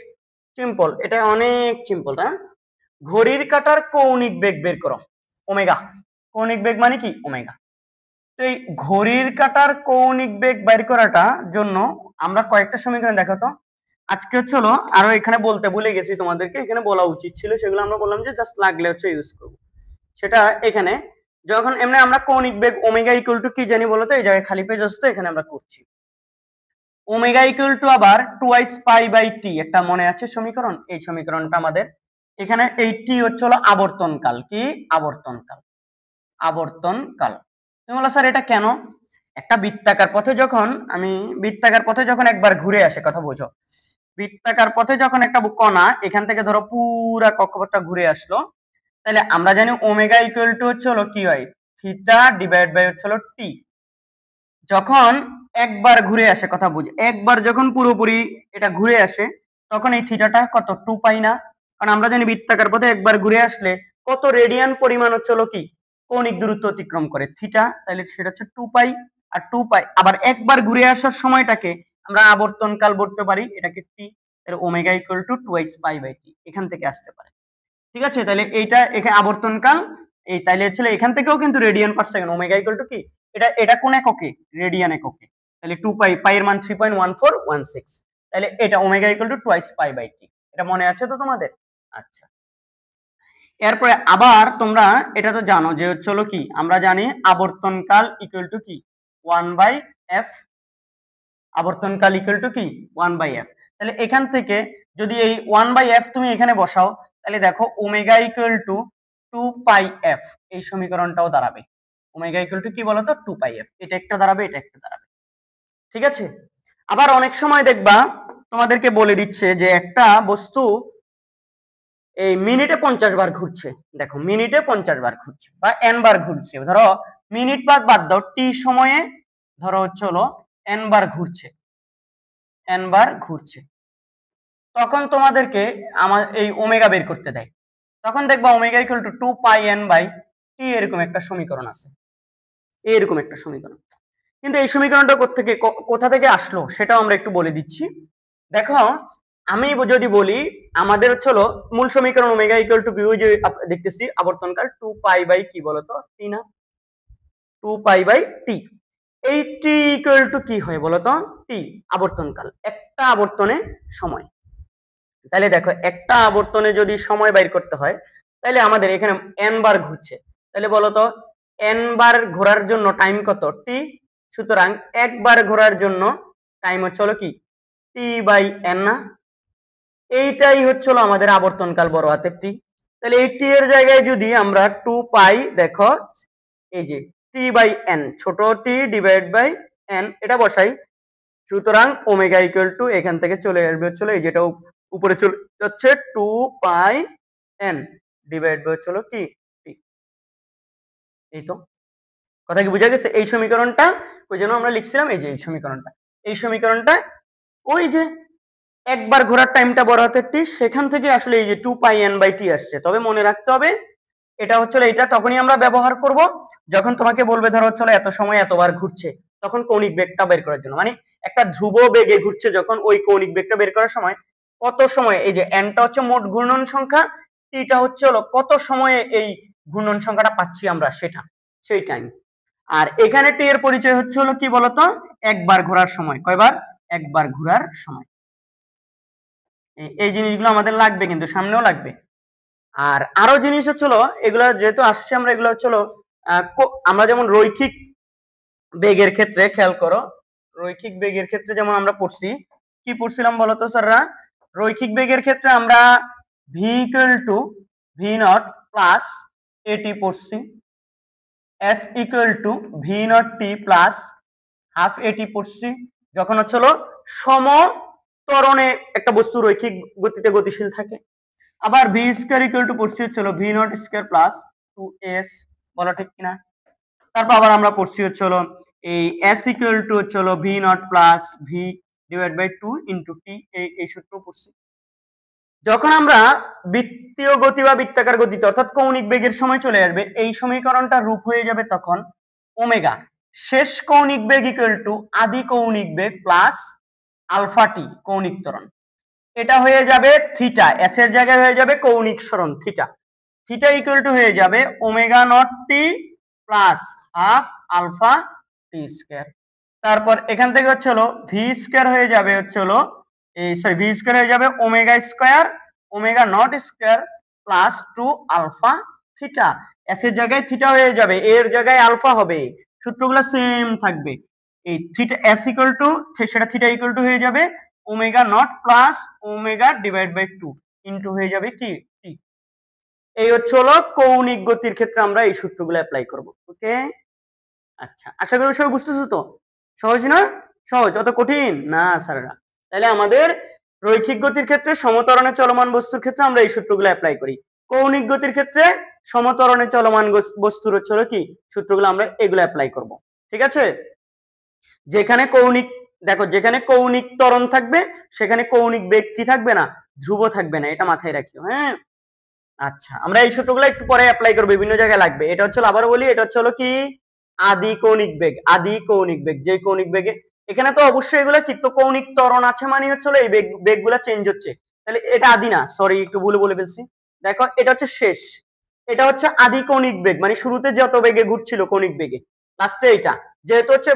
সিম্পল, এটা অনেক সিম্পল। হ্যাঁ, ঘড়ির কাঁটার কৌণিক বেগ বের করো, ওমেগা। কৌণিক বেগ মানে কি ওমেগা। তো এই ঘড়ির কাঁটার কৌণিক বেগ বের করাটার জন্য আমরা কয়েকটা সমীকরণ দেখো তো। আজকে হচ্ছিল আরো এখানে বলতে ভুলে গেছি তোমাদেরকে, এখানে বলা উচিত ছিল, সেগুলো আমরা বললাম যে জাস্ট লাগলে হচ্ছে ইউজ করব। সেটা এখানে যখন এমনি আমরা কৌণিক বেগ ওমেগা ইকুয়াল টু কি জানি বলতো, এই জায়গায় খালি পেজ আসতো, এখানে আমরা করছি ওমেগা ইকুয়াল টু আবার টুয়াইস পাই বাই টি, একটা মনে আছে সমীকরণ। এই সমীকরণটা আমাদের এখানে এই টি হচ্ছে হলো আবর্তনকাল। কি আবর্তনকাল? আবর্তনকাল। তুমি বলো স্যার এটা কেন? একটা বৃত্তাকার পথে যখন বৃত্তাকার পথে যখন একবার ঘুরে আসে, কথা বোঝো, বৃত্তাকার পথে যখন একটা কণা এখান থেকে ধরো পুরা কক্ষপথটা ঘুরে আসলো, তাহলে আমরা জানি ওমেগা ইকুয়াল টু হচ্ছে হলো কি হয়, থিটা ডিভাইড বাই হচ্ছে হলো টি। যখন একবার ঘুরে আসে, কথা বুঝ, একবার যখন পুরোপুরি এটা ঘুরে আসে তখন এই থিটাটা কত, 2 পাই না? কারণ আমরা জানি বৃত্তাকার পথে একবার ঘুরে আসলে কত রেডিয়ান পরিমাণ হচ্ছে হলো কি কৌণিক দূরত্ব অতিক্রম করে, থিটা। তাহলে সেটা হচ্ছে 2 পাই। আর 2 পাই আবার একবার ঘুরে আসার সময়টাকে আমরা আবর্তনকাল বলতে পারি, এটাকে টি। এর omega equal to twice pi by T, এখান থেকে আসতে পারে। ঠিক আছে, তাহলে এইটা এখানে আবর্তনকাল। এই তাইলে হচ্ছে এখান থেকেও কিন্তু radian per second, omega equal to কি, এটা কোন এককে, রেডিয়ান এককে। তাহলে 2 পাই, পাই এর মান 3.1416, তাহলে এটা omega equal to twice pi by T. এটা মনে আছে তো তোমাদের? আচ্ছা, এরপরে আবার তোমরা এটা তো জানো যে হচ্ছে হলো কি, আমরা জানি আবর্তনকাল ইকুয়াল টু কি 1/f, আবর্তনকাল ইকুয়াল টু কি 1/f। তাহলে এখান থেকে যদি এই 1/f তুমি এখানে বসাও, তাহলে দেখো omega equal to 2 pi F, এই সমীকরণটাও দাঁড়াবে। ওমেগা ইকুয়াল টু কি বলতো 2 পাই এফ, এটা একটা দাঁড়াবে, এটা একটা দাঁড়াবে। ঠিক আছে, আবার অনেক সময় দেখবা তোমাদেরকে বলে দিচ্ছে যে একটা বস্তু এই মিনিটে 50 বার ঘুরছে। দেখো মিনিটে 50 বার ঘুরছে বা n বার ঘুরছে, ধরো মিনিট বাদ দাও, টি সময়ে ধরো হচ্ছে হলো n বার ঘুরছে, n বার ঘুরছে, তখন তোমাদেরকে আমার এই ওমেগা বের করতে দেয়। তখন দেখবা omega equal to 2 pi n by T, এরকম একটা সমীকরণ আছে, এরকম একটা সমীকরণ। কিন্তু এই সমীকরণটা কোথা থেকে আসলো সেটাও আমরা একটু বলে দিচ্ছি। দেখো আমি যদি বলি, আমাদের হচ্ছে হলো মূল সমীকরণ ওমেগা ইকুয়াল টু বি, যে দেখতেছি আবর্তনকাল 2 পাই বাই কি বলতো টি না, 2 পাই বাই টি। এই টি ইকুয়াল টু কি হয় বলতো, টি আবর্তনকাল, একটা আবর্তনে সময়। তাহলে দেখো একটা আবর্তনে যদি সময় বাইর করতে হয়, তাহলে আমাদের এখানে n বার ঘুরছে, তাহলে বলতো n বার ঘোরার জন্য টাইম কত, টি। সুতরাং একবার ঘোরার জন্য টাইম হচ্ছে হলো কি টি বাই n না? এইটাই হচ্ছিল আমাদের আবর্তনকাল বড় হাতের টি। তাহলে এই টি এর জায়গায় যদি আমরা 2 পাই, দেখো এই যে টি বাই n, ছোট টি ডিভাইড বাই n, এটা বসাই। সুতরাং ওমেগা ইকুয়াল টু এখান থেকে চলে আসবে হচ্ছিল এই যেটা উপরে চলে যাচ্ছে 2 পাই n ডিভাইড বাই হচ্ছিল কি টি। এই তো কথা কি বোঝা গেছে? এই সমীকরণটা ওই জন্য আমরা লিখছিলাম, এই যে এই সমীকরণটা, এই সমীকরণটা ওই যে একবার ঘোরার টাইমটা বড় হাতের টি, সেখান থেকে আসলে এই যে 2 পাই n বাই টি আসছে। তবে মনে রাখতে হবে এটা হচ্ছে এটা তখনই আমরা ব্যবহার করব যখন তোমাকে বলবে ধরো হচ্ছে এত সময় এতবার ঘুরছে, তখন কৌণিক বেগটা বের করার জন্য, মানে একটা ধ্রুব বেগে ঘুরছে যখন, ওই কৌণিক বেগটা বের করার সময় কত সময়, এই যে n টা হচ্ছে মোট ঘূর্ণন সংখ্যা, টিটা হচ্ছে হলো কত সময়ে এই ঘূর্ণন সংখ্যাটা পাচ্ছি আমরা, সেটা সেই টাইম। আর এখানে টি এর পরিচয় হচ্ছে হলো কি বলতো, একবার ঘোরার সময়। কয়বার? একবার ঘোরার সময়। এই জিনিসগুলো আমাদের লাগবে, কিন্তু সামনেও লাগবে। আর আরো জিনিস হচ্ছিল, এগুলো যেহেতু আসছে আমরা এগুলো হচ্ছিল আমরা যেমন রৈখিক বেগের ক্ষেত্রে খেয়াল করো, রৈখিক বেগের ক্ষেত্রে যেমন আমরা পড়ছি, কি পড়ছিলাম বলতো স্যাররা? রৈখিক বেগের ক্ষেত্রে আমরা V equal two V nought plus এটি পড়ছি, S equal two V naught t plus half এটি পড়ছি, যখন হচ্ছিল সম ত্বরণে একটা বস্তু রৈখিক গতিতে গতিশীল থাকে। আবার ভি স্কয়ার ইকুয়াল টু পড়ছি হচ্ছিল V naught square plus 2s, বলা ঠিক কিনা? তারপর আবার আমরা পড়ছি হচ্ছে হলো এই s ইকুয়াল টু হচ্ছে হলো v nought plus v divide by 2 into t, এই সূত্র পড়ছি। যখন আমরা বৃত্তীয় গতি বা বৃত্তাকার গতিতে অর্থাৎ কৌণিক বেগের সময় চলে আসবে, এই সমীকরণটা রূপ হয়ে যাবে তখন ওমেগা শেষ কৌণিক বেগ ইকুয়াল টু আদি কৌণিক বেগ প্লাস আলফা টি কৌণিক ত্বরণ। এটা হয়ে যাবে থিটা, এস এর জায়গায় হয়ে যাবে কৌণিক সরণ থিটা। থিটা ইকুয়াল টু হয়ে যাবে omega nought t plus half alpha t square. তারপর এখান থেকে হচ্ছে হলো ভি স্কয়ার হয়ে যাবে হচ্ছে হলো ভি স্কয়ার হয়ে যাবে omega square omega not square plus 2 alpha theta. S এর জায়গায় থিটা হয়ে যাবে, এর জায়গায় আলফা হবে, সূত্রগুলো সেম থাকবে। এই থিটা এস ইকুয়াল টু সেটা থিটা ইকুয়াল টু হয়ে যাবে omega nought plus omega divide by 2 into হয়ে যাবে কি টি। এই হচ্ছে হলো কৌণিক গতির ক্ষেত্রে আমরা এই সূত্রগুলো অ্যাপ্লাই করব। ওকে, আচ্ছা আশা করি সবাই বুঝতেছো তো? সহজ না? সহজ, অত কঠিন না স্যাররা। তাহলে আমাদের রৈখিক গতির ক্ষেত্রে সমত্বরণে চলমান বস্তুর ক্ষেত্রে আমরা এই সূত্রগুলো অ্যাপ্লাই করি, কৌণিক গতির ক্ষেত্রে সমত্বরণে চলমান বস্তুর হচ্ছে হলো কি সূত্রগুলো আমরা এগুলো অ্যাপ্লাই করব। ঠিক আছে, যেখানে কৌণিক দেখো যেখানে কৌণিক ত্বরণ থাকবে সেখানে কৌণিক বেগ কি থাকবে না, ধ্রুব থাকবে না, এটা মাথায় রাখিও। হ্যাঁ, আচ্ছা আমরা এই সূত্রগুলো একটু পরে অ্যাপ্লাই করব, বিভিন্ন জায়গায় লাগবে। এটা হচ্ছে আবারও বলি, এটা হচ্ছে হলো কি আদি কৌণিক বেগ, আদি কৌণিক বেগ, যে কৌণিক বেগে এখানে তো অবশ্যই এগুলো কি তো কৌণিক ত্বরণ আছে মানে হচ্ছে হলো এই বেগগুলো চেঞ্জ হচ্ছে, তাহলে এটা আদি না, সরি একটু ভুল বলে ফেলছি। দেখো এটা হচ্ছে শেষ, এটা হচ্ছে আদি কৌণিক বেগ মানে শুরুতে যত বেগে ঘুরছিল কৌণিক বেগে, লাস্টে এটা যেহেতু হচ্ছে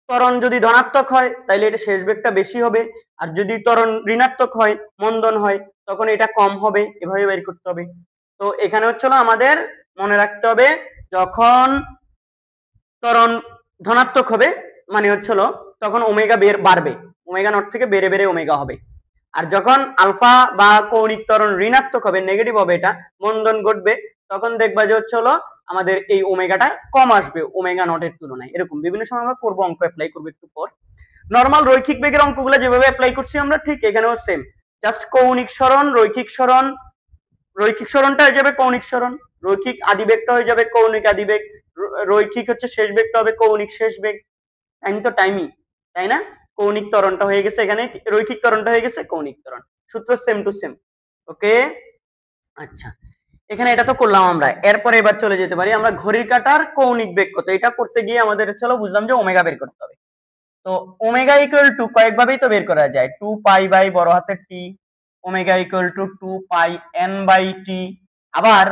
ত্বরণ যদি ধনাত্মক হয় তাহলে এটা শেষ বেগটা বেশি হবে, আর যদি ত্বরণ ঋণাত্মক হয় মন্দন হয় তখন এটা কম হবে, এভাবে বের করতে হবে। তো এখানে হচ্ছে আমাদের মনে রাখতে হবে যখন ত্বরণ ধনাত্মক হবে মানে হচ্ছে তখন ওমেগা বাড়বে, ওমেগা নট থেকে বেড়ে বেড়ে ওমেগা হবে। আর যখন আলফা বা কৌণিক ত্বরণ ঋণাত্মক হবে, নেগেটিভ হবে, এটা মন্দন ঘটবে, তখন দেখবা যে হচ্ছে আমাদের এই ওমেগাটা কম আসবে ওমেগা নটের তুলনায়। এরকম বিভিন্ন সময় আমরা করবো, অঙ্ক অ্যাপ্লাই করবো একটু পর। নরমাল রৈখিক বেগের অঙ্কগুলো যেভাবে অ্যাপ্লাই করছি আমরা ঠিক এখানেও সেম, জাস্ট কৌণিক সরণ রৈখিক সরণ, রৈখিক সরণটা হয়ে যাবে কৌণিক সরণ, রৈখিক আদিবেগটা হয়ে যাবে কৌণিক আদিবেগ, রৈখিক হচ্ছে শেষ বেগটা হবে কৌণিক শেষ বেগ। টাইম তো টাইমই, তাই না? কৌণিক ত্বরণটা হয়ে গেছে এখানে, রৈখিক ত্বরণটা হয়ে গেছে কৌণিক ত্বরণ, সূত্র সেম টু সেম। ওকে, আচ্ছা এখানে এটা তো করলাম আমরা, এরপরে এবার চলে যেতে পারি আমরা ঘড়ির কাঁটার কৌণিক বেগ কত। এটা করতে গিয়ে আমাদের চলো বুঝলাম যে ওমেগা বের করতে হবে। তো ওমেগা ইকুয়াল টু কয়েকভাবেই তো বের করা যায়, 2 পাই বাই বড় হাতের T, omega equal to 2 pi n by T, আবার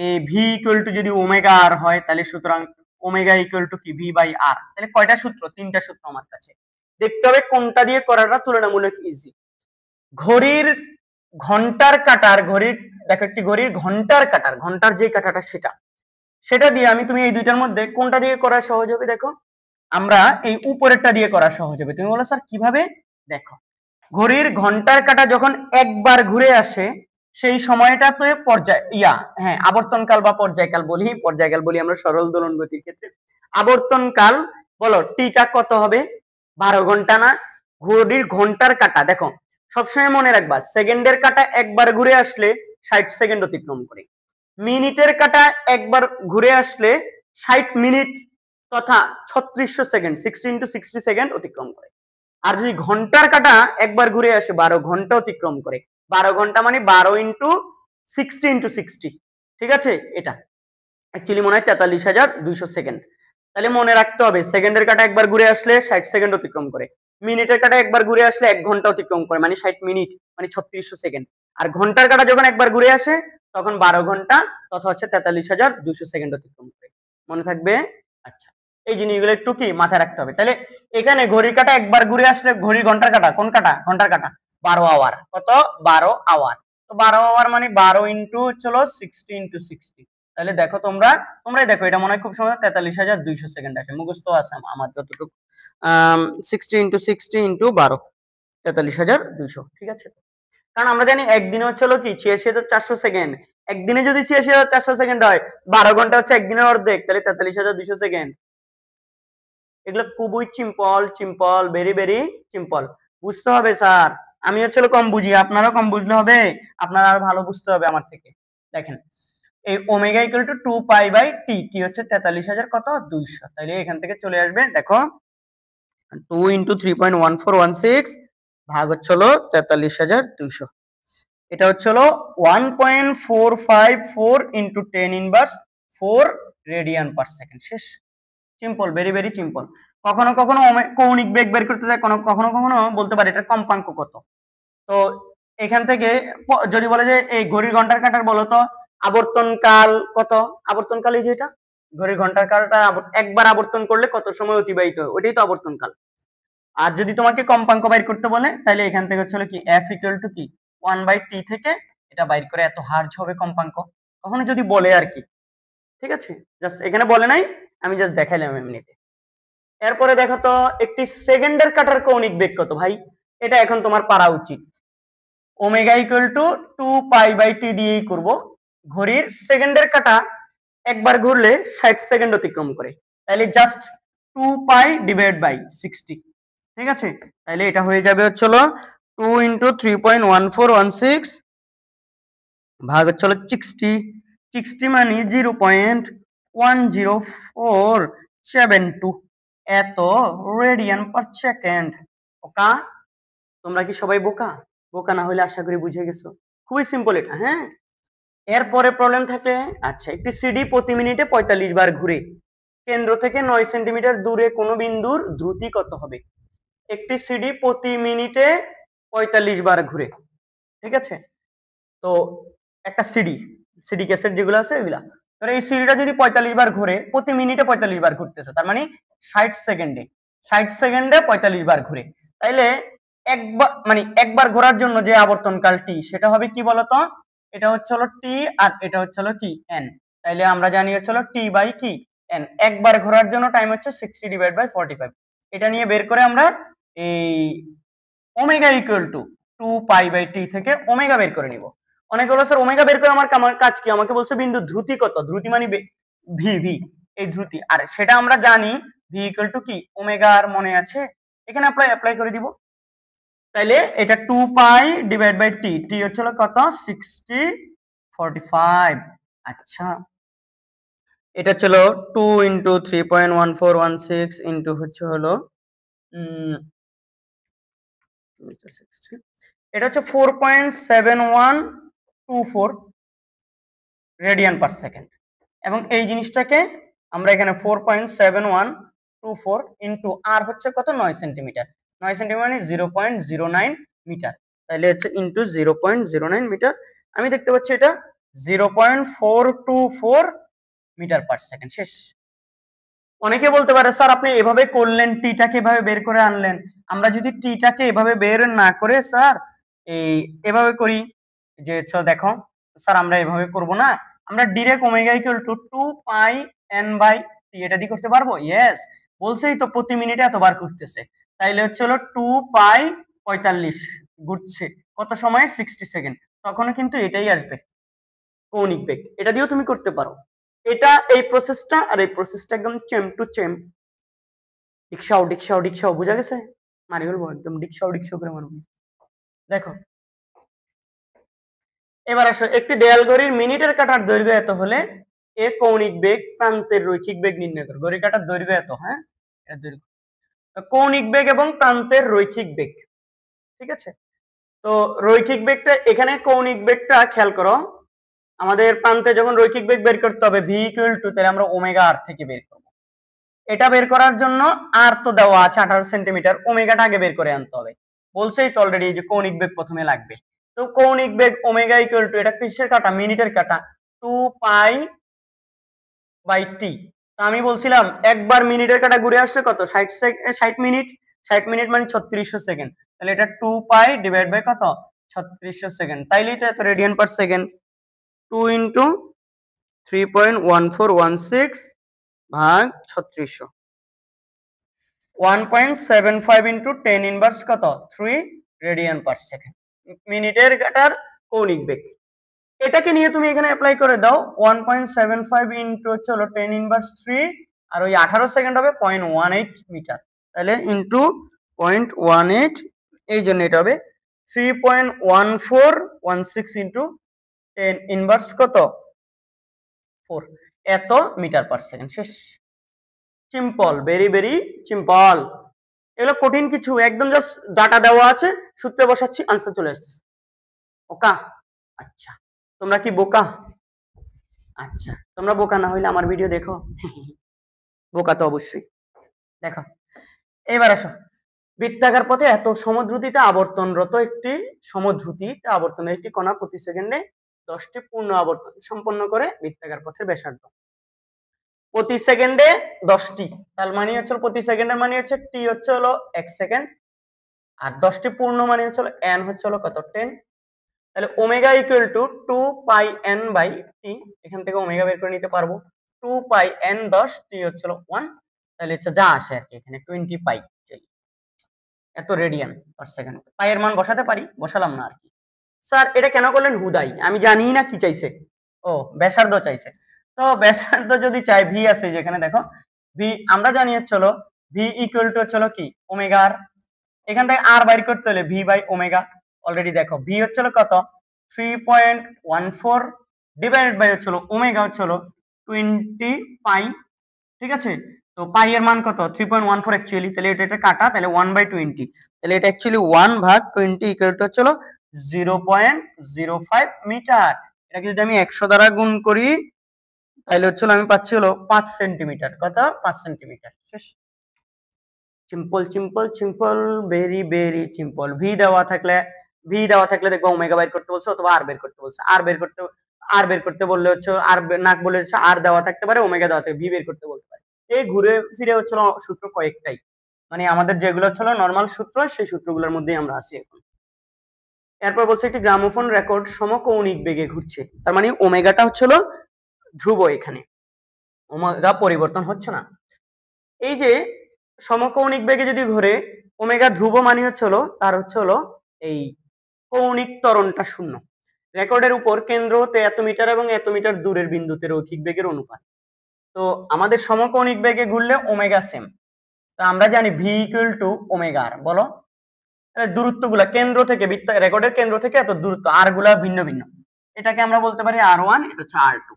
এই ভি ইকুয়াল টু যদি ওমেগা আর হয় তাহলে সুতরাং ওমেগা ইকুয়াল টু কি ভি বাই আর। তাহলে কয়টা সূত্র? তিনটা সূত্র আমার কাছে, দেখতে হবে কোনটা দিয়ে করাটা তুলনামূলক ইজি। ঘড়ির ঘন্টার কাঁটার, ঘড়ির দেখো একটি ঘড়ির ঘন্টার কাঁটার, ঘন্টার যে কাঁটাটা সেটা দিয়ে আমি তুমি এই দুইটার মধ্যে কোনটা দিয়ে করা সহজ হবে? দেখো আমরা এই উপরেরটা দিয়ে করা সহজ হবে। তুমি বলো স্যার কিভাবে? দেখো ঘড়ির ঘন্টার কাঁটা যখন একবার ঘুরে আসে সেই সময়টা তো আবর্তনকাল বা পর্যায়কাল বলি আমরা সরল দোলন গতির ক্ষেত্রে। আবর্তনকাল বলো টিটা কত হবে? 12 ঘন্টা না? ঘড়ির ঘন্টার কাঁটা দেখো সবসময় মনে রাখবা সেকেন্ডের কাঁটা একবার ঘুরে আসলে 60 সেকেন্ড অতিক্রম করে, মিনিটের কাঁটা একবার ঘুরে আসলে 60 মিনিট তথা 3600 সেকেন্ড 60 into 60 সেকেন্ড অতিক্রম করে। আর যদি ঘন্টার কাঁটা একবার ঘুরে আসে 12 ঘন্টা অতিক্রম করে, 12 ঘন্টা মানে 12 into 60 into 60, ঠিক আছে? এটা অ্যাকচুয়ালি মনে হয় 43,200 সেকেন্ড। তাহলে মনে রাখতে হবে সেকেন্ডের কাঁটা একবার ঘুরে আসলে 60 সেকেন্ড অতিক্রম করে, মিনিটের কাঁটা একবার ঘুরে আসলে 1 ঘন্টা অতিক্রম করে মানে 60 মিনিট মানে 3600 সেকেন্ড, আর ঘন্টার কাঁটা যখন একবার ঘুরে আসে তখন 12 ঘন্টা তথা হচ্ছে 43,200 সেকেন্ড অতিক্রম করে। মনে থাকবে? আচ্ছা এই জিনিসগুলো একটু কি মাথায় রাখতে হবে। তাহলে এখানে ঘড়ির কাঁটা একবার ঘুরে আসলে ঘড়ির ঘন্টার কাঁটা, কোন কাঁটা? ঘন্টার কাঁটা 12 আওয়ার, কত? 12 আওয়ার। তো 12 আওয়ার মানে 12 ইন্টু চলো 60 into 60। তাহলে দেখো তোমরাই দেখো এটা মনে হয় খুব সহজ, 43,200 সেকেন্ড আছে, মুখস্থ আছে আমার যতটুকু। 60 into 60 into 12, 43,200, ঠিক আছে? কারণ আমরা জানি একদিনে হচ্ছে কি 86,400 সেকেন্ড, একদিনে যদি 86,400 সেকেন্ড হয় 12 ঘন্টা হচ্ছে একদিনের অর্ধেক, তাহলে 43,200 সেকেন্ড। এগুলো খুবই সিম্পল, ভেরি ভেরি সিম্পল, বুঝতে হবে স্যার। আমি হচ্ছে কম বুঝি, আপনারাও কম বুঝলে হবে, আপনারা আরো ভালো বুঝতে হবে আমার থেকে। দেখেন এই omega equal to 2 pi by T, T হচ্ছে 43,200, তাহলে এখান থেকে চলে আসবে দেখো 2 into 3.1416 ভাগ হচ্ছে 43,200, এটা হচ্ছে হলো 1.454 into 10 inverse 4 radian per second. শেষ। Simple, very very simple. কখনো কখনো কৌণিক বেগ বের করতে যায়, কখনো কখনো বলতে পারে এটা কম্পাঙ্ক কত। তো এখান থেকে যদি বলে যে এই ঘড়ির ঘন্টার কাঁটার বলো তো আবর্তন কাল কত, আবর্তন কাল এই যে এটা ঘড়ির ঘন্টার কালটা একবার আবর্তন করলে কত সময় অতিবাহিত হয়, ওইটাই তো আবর্তন কাল। আর যদি তোমাকে কম্পাঙ্ক বাইর করতে বলে তাহলে এখান থেকে হচ্ছে কি f ইকুয়াল টু কি 1/t থেকে এটা বাইর করে এত হার্জ হবে কম্পাঙ্ক, কখনো যদি বলে আর কি। ঠিক আছে, জাস্ট এখানে বলে নাই, আমি জাস্ট দেখাইলাম এমনিতে। এরপরে দেখো তো একটি সেকেন্ডের কাটার কৌণিক বেগ কত ভাই, এটা এখন তোমার পারা উচিত। ওমেগা ইকুয়াল টু 2π/t দিয়েই করব। ঘড়ির সেকেন্ডের কাটা একবার ঘুরলে 60 সেকেন্ড অতিক্রম করে, তাহলে জাস্ট 2π/60। ঠিক আছে, তাহলে এটা হয়ে যাবে হচ্ছে 2 × 3.1416 ভাগ হচ্ছে 60। 60 মানে 0.10472 এত রেডিয়ান পার সেকেন্ড। ওকা, তোমরা কি সবাই বোকা? বোকা না হলে আশা করি বুঝে গেছো, খুবই সিম্পল এটা। হ্যাঁ, এরপরে প্রবলেম থাকে। আচ্ছা, একটি সিডি প্রতি মিনিটে 45 বার ঘুরে কেন্দ্র থেকে 9 সেন্টিমিটার দূরে কোন বিন্দুর দ্রুতি কত হবে? একটি সিডি প্রতি মিনিটে 45 বার ঘুরে, ঠিক আছে? তো একটা সিডি ক্যাসেট যেগুলো আছে ওইগুলা, তো এই সিডিটা যদি 45 বার ঘুরে, প্রতি মিনিটে 45 বার ঘুরতেছে, তার মানে 60 সেকেন্ডে 45 বার ঘুরে, তাইলে একবার মানে একবার ঘোরার জন্য যে আবর্তনকাল টি সেটা হবে কি বলতো? এটা হচ্ছে হলো টি আর এটা হচ্ছে হলো কি এন। তাইলে আমরা জানি হচ্ছে হলো টি বাই কি এন। একবার ঘোরার জন্য টাইম হচ্ছে 60/45। এটা নিয়ে বের করে আমরা এই ওমেগা ইকুয়াল টু 2π/t থেকে ওমেগা বের করে নিব। অনেকে বলে স্যার ওমেগা বের করে আমার কাজ কি? আমাকে বলছে বিন্দু ধ্রুতি কত, ধ্রুতি মানে ভি ভি, এই ধ্রুতি। আর সেটা আমরা জানি ভি ইকুয়াল টু কি ওমেগা, আর মনে আছে? এখানে অ্যাপ্লাই করে দিব। তাইলে এটা 2π/t, টি হচ্ছে কত 60/45। আচ্ছা, এটা ছিল 2 × 3.1416 ইন্টু হচ্ছে হলো এটা হচ্ছে 4.7124 রেডিয়ান পার সেকেন্ড। এবং এই জিনিসটাকে আমরা এখানে 4.7124 ইন্টু আর হচ্ছে কত 9 সেন্টিমিটার, 9 সেন্টিমিটার মানে 0.09 মিটার, তাহলে হচ্ছে ইন্টু 0.09 মিটার। আমি দেখতে পাচ্ছি এটা 0.424 মিটার পার সেকেন্ড। শেষ। অনেকে বলতে পারে স্যার আপনি এভাবে করলেন, টিটাকে এভাবে বের করে আনলেন। আমরা যদি টিটাকে এভাবে বের না করে স্যার এভাবে করি, যে দেখো স্যার আমরা এভাবে করব না, আমরা direct omega equal two 2πn/t এটা দিয়ে করতে পারবো। ইয়েস, বলছেই তো প্রতি মিনিটে এতবার ঘুরতেছে, তাইলে হচ্ছে হলো 2π/45 ঘুরছে কত সময় 60 সেকেন্ড, তখনও কিন্তু এটাই আসবে কৌণিক বেগ। এটা দিয়েও তুমি করতে পারো। এটা এই প্রসেসটা আর এই প্রসেসটা একদম চেম টু চেম। ডিকশাও বুঝা গেছে? মারি বলবো একদম ডিকশাও করে মারবো। দেখো এবার আসো, একটি দেয়াল ঘড়ির মিনিটের কাটার দৈর্ঘ্য এত হলে এ কৌণিক বেগ প্রান্তের রৈখিক বেগ নির্ণয় করো। ঘড়ির কাটার দৈর্ঘ্য এত, হ্যাঁ এর দৈর্ঘ্য, কৌণিক বেগ এবং প্রান্তের রৈখিক বেগ। ঠিক আছে, তো রৈখিক বেগটা এখানে কৌণিক বেগটা খেয়াল করো, আমাদের প্রান্তে যখন রৈখিক বেগ বের করতে হবে ভি ইকুয়াল টু, তাহলে আমরা ওমেগা আর থেকে বের করব। এটা বের করার জন্য আর তো দেওয়া আছে 18 সেন্টিমিটার, ওমেগাটা আগে বের করে আনতে হবে। বলছেই তো অলরেডি যে কৌণিক বেগ প্রথমে লাগবে। তো কৌণিক বেগ ওমেগা ইকুয়াল টু, এটা কিসের কাটা? মিনিটের কাটা, 2π/t। তো আমি বলছিলাম একবার মিনিটের কাটা ঘুরে আসলে কত 60 মিনিট, 60 মিনিট মানে 3600 সেকেন্ড, তাহলে এটা 2π/ কত 3600 সেকেন্ড, তাইলেই তো এত রেডিয়ান পার সেকেন্ড। 2 × 3.1416 ভাগ 3600, 1.75 ইন্টু 10 ইনভার্স কত 3 রেডিয়ান পার সেকেন্ড, মিনিটের কাটার কৌণিক বেগ। এটাকে নিয়ে তুমি এখানে অ্যাপ্লাই করে দাও, 1.75 ইন্টু হচ্ছে হলো 10 ইনভার্স 3, আর ওই 18 সেকেন্ড হবে 0.18 মিটার, তাহলে ইন্টু 0.18, এই জন্য এটা হবে 3.1416 ইন্টু 10 ইনভার্স কত 4 এত মিটার পার সেকেন্ড। শেষ। Simple, very very simple. এগুলো কঠিন কিছু, একদম জাস্ট ডাটা দেওয়া আছে, সূত্রে বসাচ্ছি, আনসার চলে আসছে। ওকা। আচ্ছা, তোমরা কি বোকা? আচ্ছা, তোমরা বোকা না হইলে আমার ভিডিও দেখো। বোকা তো অবশ্যই। দেখো, এবার আসো, বৃত্তাকার পথে এত সমদ্রুতিতে আবর্তনরত একটি সমদ্রুতিতে আবর্তনের একটি কণা প্রতি সেকেন্ডে 10টি পূর্ণ আবর্তন সম্পন্ন করে বৃত্তাকার পথের ব্যাসার্ধ প্রতি সেকেন্ডে 10টি, তার মানে হচ্ছে প্রতি সেকেন্ডের মানে হচ্ছে টি হচ্ছে হলো 1 সেকেন্ড, আর 10টি পূর্ণ মানে হচ্ছে হলো n হচ্ছে হলো কত 10। তাহলে omega equal to 2 pi n by T, এখান থেকে ওমেগা বের করে নিতে পারবো। 2 পাই n 10, টি হচ্ছে হলো 1, তাহলে হচ্ছে যা আসে আর কি এখানে 20 পাই, এত রেডিয়ান পার সেকেন্ড। পাই এর মান বসাতে পারি, বসালাম না আর কি। স্যার এটা কেন করলেন হুদাই? আমি জানি না কি চাইছে। ও ব্যাসার্ধ চাইছে। তো ব্যাসার্ধ যদি চাই, ভি আছে যেখানে দেখো, ভি আমরা জানি হচ্ছে হলো ভি ইকুয়াল টু হচ্ছে হলো কি ওমেগা আর, এখান থেকে আর বাইর করতে হলে ভি বাই ওমেগা। অলরেডি দেখো ভি হচ্ছে হলো কত 3.14 ডিভাইডেড বাই হচ্ছে হলো ওমেগা হচ্ছে হলো 20 পাই, ঠিক আছে। তো পাই এর মান কত 3.14 অ্যাকচুয়ালি, তাহলে এটা কাটা, তাহলে 1/20, তাহলে এটা অ্যাকচুয়ালি 1/20 ইকুয়াল টু হচ্ছে 0.05 মিটার। এটাকে যদি আমি 100 দ্বারা গুণ করি তাহলে হচ্ছে আমি পাচ্ছি হলো 5 সেন্টিমিটার। কত 5 সেন্টিমিটার। শেষ। Simple simple simple, very very simple. V দেওয়া থাকলে দেখবো ওমেগা বের করতে বলছে অথবা আর বের করতে বলছে। আর বের করতে বললে হচ্ছে আর নাক বলে হচ্ছে আর দেওয়া থাকতে পারে, ওমেগা দেওয়া থাকবে, ভি বের করতে বলতে পারে। এই ঘুরে ফিরে হচ্ছে সূত্র কয়েকটাই, মানে আমাদের যেগুলো হচ্ছে নরমাল সূত্র সেই সূত্রগুলোর মধ্যেই আমরা আছি এখন। এরপর বলছে একটি গ্রামোফোন রেকর্ড সমকৌণিক বেগে ঘুরছে, তার মানে ওমেগাটা হচ্ছে ধ্রুব, এখানে ওমেগা পরিবর্তন হচ্ছে না। এই যে সমকৌণিক বেগে যদি ঘুরে, ওমেগা ধ্রুব মানে হচ্ছে তার হচ্ছে এই কৌণিক ত্বরণটা শূন্য। রেকর্ডের উপর কেন্দ্র হতে এত মিটার এবং এত মিটার দূরের বিন্দুতে রৈখিক বেগের অনুপাত। তো আমাদের সমকৌণিক বেগে ঘুরলে ওমেগা সেম, তো আমরা জানি ভি ইকুয়াল টু ওমেগা আর। বলো দূরত্বগুলা কেন্দ্র থেকে রেকর্ডের কেন্দ্র থেকে এত দূরত্ব, আর গুলা ভিন্ন ভিন্ন, এটাকে আমরা বলতে পারি r1, এটা হচ্ছে r2।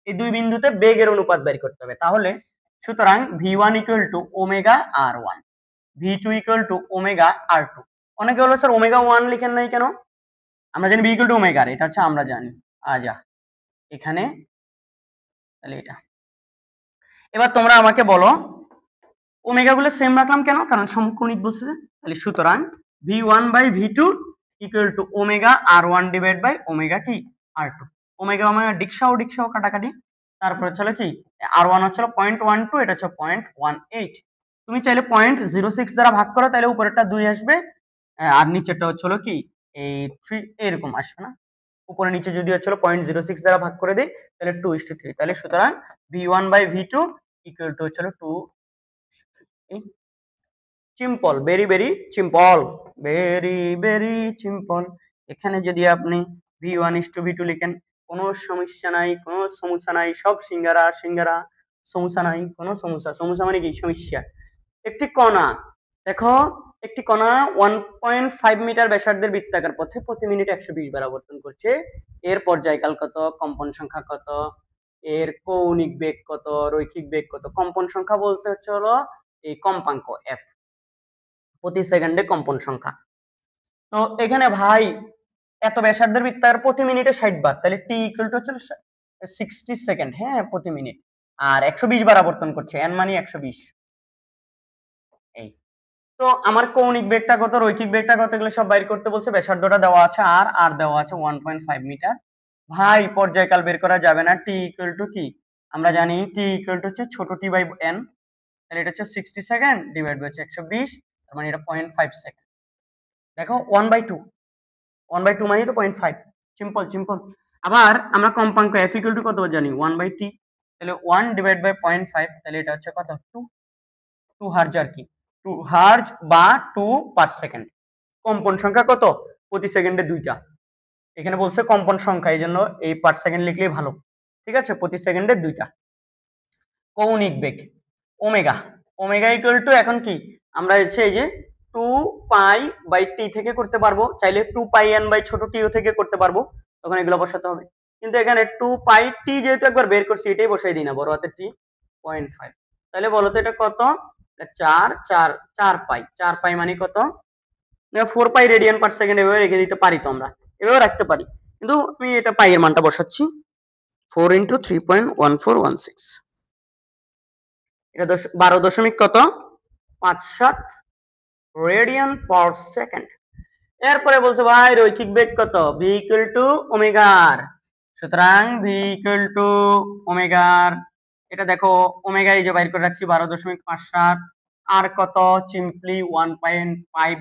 এই দুই বিন্দুতে বেগের অনুপাত বের করতে হবে। তাহলে সুতরাং v1 equal to omega r1, v2 equal to omega r2। অনেকে বলবে স্যার ওমেগা 1 লিখেন নাই কেন? আমরা জানি v ইকুয়াল টু ওমেগা আর, এটা হচ্ছে আমরা জানি। আজা এখানে তাহলে এটা। এবার তোমরা আমাকে বলো ওমেগা গুলো সেম রাখলাম কেন? কারণ সমকৌণিক বলছে। তাহলে সুতরাং v1 by v2 equal to omega r1 divide by omega কি r2। ওমেগা ওমেগা ডিকসাও কাটাকাটি, তারপর হচ্ছে কি r1 হচ্ছে 0.12, এটা হচ্ছে 0.18। তুমি চাইলে 0.06 দ্বারা ভাগ করো, তাহলে উপরেরটা 2 আসবে, আর নিচেরটা হচ্ছে কি এই 3 এরকম আসবে না। উপরে নিচে যদি হচ্ছে 0.06 দ্বারা ভাগ করে দেই তাহলে 2:3। তাহলে সুতরাং v1 by v2 equal to হচ্ছে 2। Simple, very very simple, very very simple. এখানে যদি আপনি v1:v2 লিখেন কোনো সমস্যা নাই, কোনো সমস্যা নাই, সব সিঙ্গারা সিঙ্গারা, সমস্যা নাই, কোনো সমস্যা। সমস্যা মানে কি? সমস্যা। একটি কণা দেখো, একটি কণা 1.5 মিটার ব্যাসার্ধের বৃত্তাকার পথে প্রতি মিনিটে 120 বার আবর্তন করছে। এর পর্যায়কাল কত, কম্পন সংখ্যা কত, এর কৌণিক বেগ কত, রৈখিক বেগ কত। কম্পন সংখ্যা বলতে হচ্ছে এই কম্পাঙ্ক f, প্রতি সেকেন্ডে কম্পন সংখ্যা। তো এখানে ভাই এত ব্যাসার্ধের বৃত্তাকার প্রতি মিনিটে 60 বার, তাহলে টি ইকুয়াল টু হচ্ছে 60 সেকেন্ড, হ্যাঁ প্রতি মিনিট, আর 120 বার আবর্তন করছে, n মানে 120। এই তো আমার কৌণিক বেগটা কত, রৈখিক বেগটা কত, এগুলো সব বাইর করতে বলছে। ব্যাসার্ধটা দেওয়া আছে আর দেওয়া আছে 1.5 মিটার। ভাই পর্যায়কাল বের করা যাবে না, টি ইকুয়াল টু কি আমরা জানি, টি ইকুয়াল টু হচ্ছে ছোট টি বাই n, তাহলে এটা হচ্ছে 60 সেকেন্ড ডিভাইড বাই 120, তার মানে এটা 0.5 সেকেন্ড। দেখো 1/2 মানে তো 0.5। Simple simple. আবার আমরা কম্পাঙ্ক f ইকুয়াল টু কত জানি 1/t, তাহলে 1 ডিভাইড বাই 0.5, তাহলে এটা হচ্ছে কত 2 হার্জ আর কি, 2 হার্জ বা 2 পার সেকেন্ড। কম্পন সংখ্যা কত, প্রতি সেকেন্ডে 2টা। এখানে বলছে কম্পন সংখ্যা, এই জন্য এই পার সেকেন্ড লিখলেই ভালো, ঠিক আছে। প্রতি সেকেন্ডে 2টা। কৌণিক বেগ ওমেগা ইকুয়াল টু এখন কি আমরা হচ্ছে এই যে 2 পাই বাই টি থেকে করতে পারবো, চাইলে 2 পাই n বাই ছোট টিও থেকে করতে পারবো, তখন এগুলো বসাতে হবে। কিন্তু এখানে 2 পাই টি যেহেতু একবার বের করছি, এটাই বসাই দিই না, বড় হাতের টি 0.5। তাহলে বলো তো এটা কত, 4 পাই মানে কত, 4 পাই রেডিয়ান পার সেকেন্ড, এভাবে রেখে দিতে পারি তো আমরা, এভাবে রাখতে পারি। কিন্তু আমি এটা পাই এর মানটা বসাচ্ছি 4 ইন্টু 3.1416, এটা 12 দশমিক কত 57 রেডিয়ান পার সেকেন্ড। এরপরে বলছে ভাই রৈখিক বেগ কত, ভি ইকুয়াল টু ওমেগার, সুতরাং ভি ইকুয়াল টু ওমেগার, এটা দেখো ওমেগা এই যে বাইর করে রাখছি 12.57 আর কত সিম্পলি 1.5,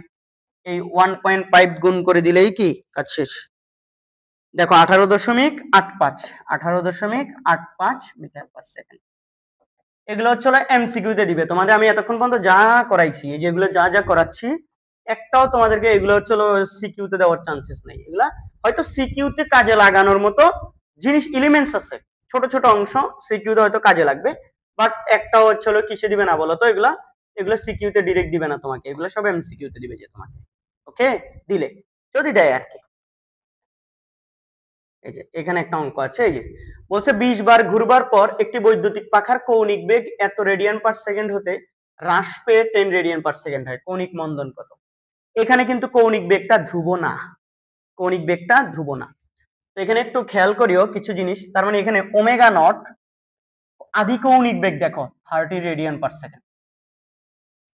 এই 1.5 গুণ করে দিলেই কি কাজ শেষ। দেখো 18.85 মিটার পার সেকেন্ড। এগুলো হচ্ছে এমসিকিউ তে দিবে তোমাদের, আমি এতক্ষণ পর্যন্ত যা করাইছি এই যেগুলো যা যা করাচ্ছি একটাও তোমাদেরকে এগুলো হচ্ছে সিকিউ তে দেওয়ার চান্সেস নাই। এগুলা হয়তো সিকিউ তে কাজে লাগানোর মতো জিনিস এলিমেন্টস আছে, ছোট ছোট অংশ সিকিউ তে হয়তো কাজে লাগবে, বাট একটাও হচ্ছে কিসে দিবে না বলো তো, এগুলা সিকিউ তে ডিরেক্ট দিবে না তোমাকে, এগুলো সব এমসিকিউ তে দিবে যে তোমাকে। ওকে, দিলে যদি দেয় আর কি। এই যে এখানে একটা অঙ্ক আছে, এই যে বলছে 20 বার ঘুরবার পর একটি বৈদ্যুতিক পাখার কৌণিক বেগ এত রেডিয়ান পার সেকেন্ড হতে হ্রাস পেয়ে 10 রেডিয়ান পার সেকেন্ড হয়, কৌণিক মন্দন কত। এখানে কিন্তু কৌণিক বেগটা ধ্রুব না, কৌণিক বেগটা ধ্রুব না। তো এখানে একটু খেয়াল করিও কিছু জিনিস, তার মানে এখানে ওমেগা নট আদি কৌণিক বেগ দেখো 30 রেডিয়ান পার সেকেন্ড,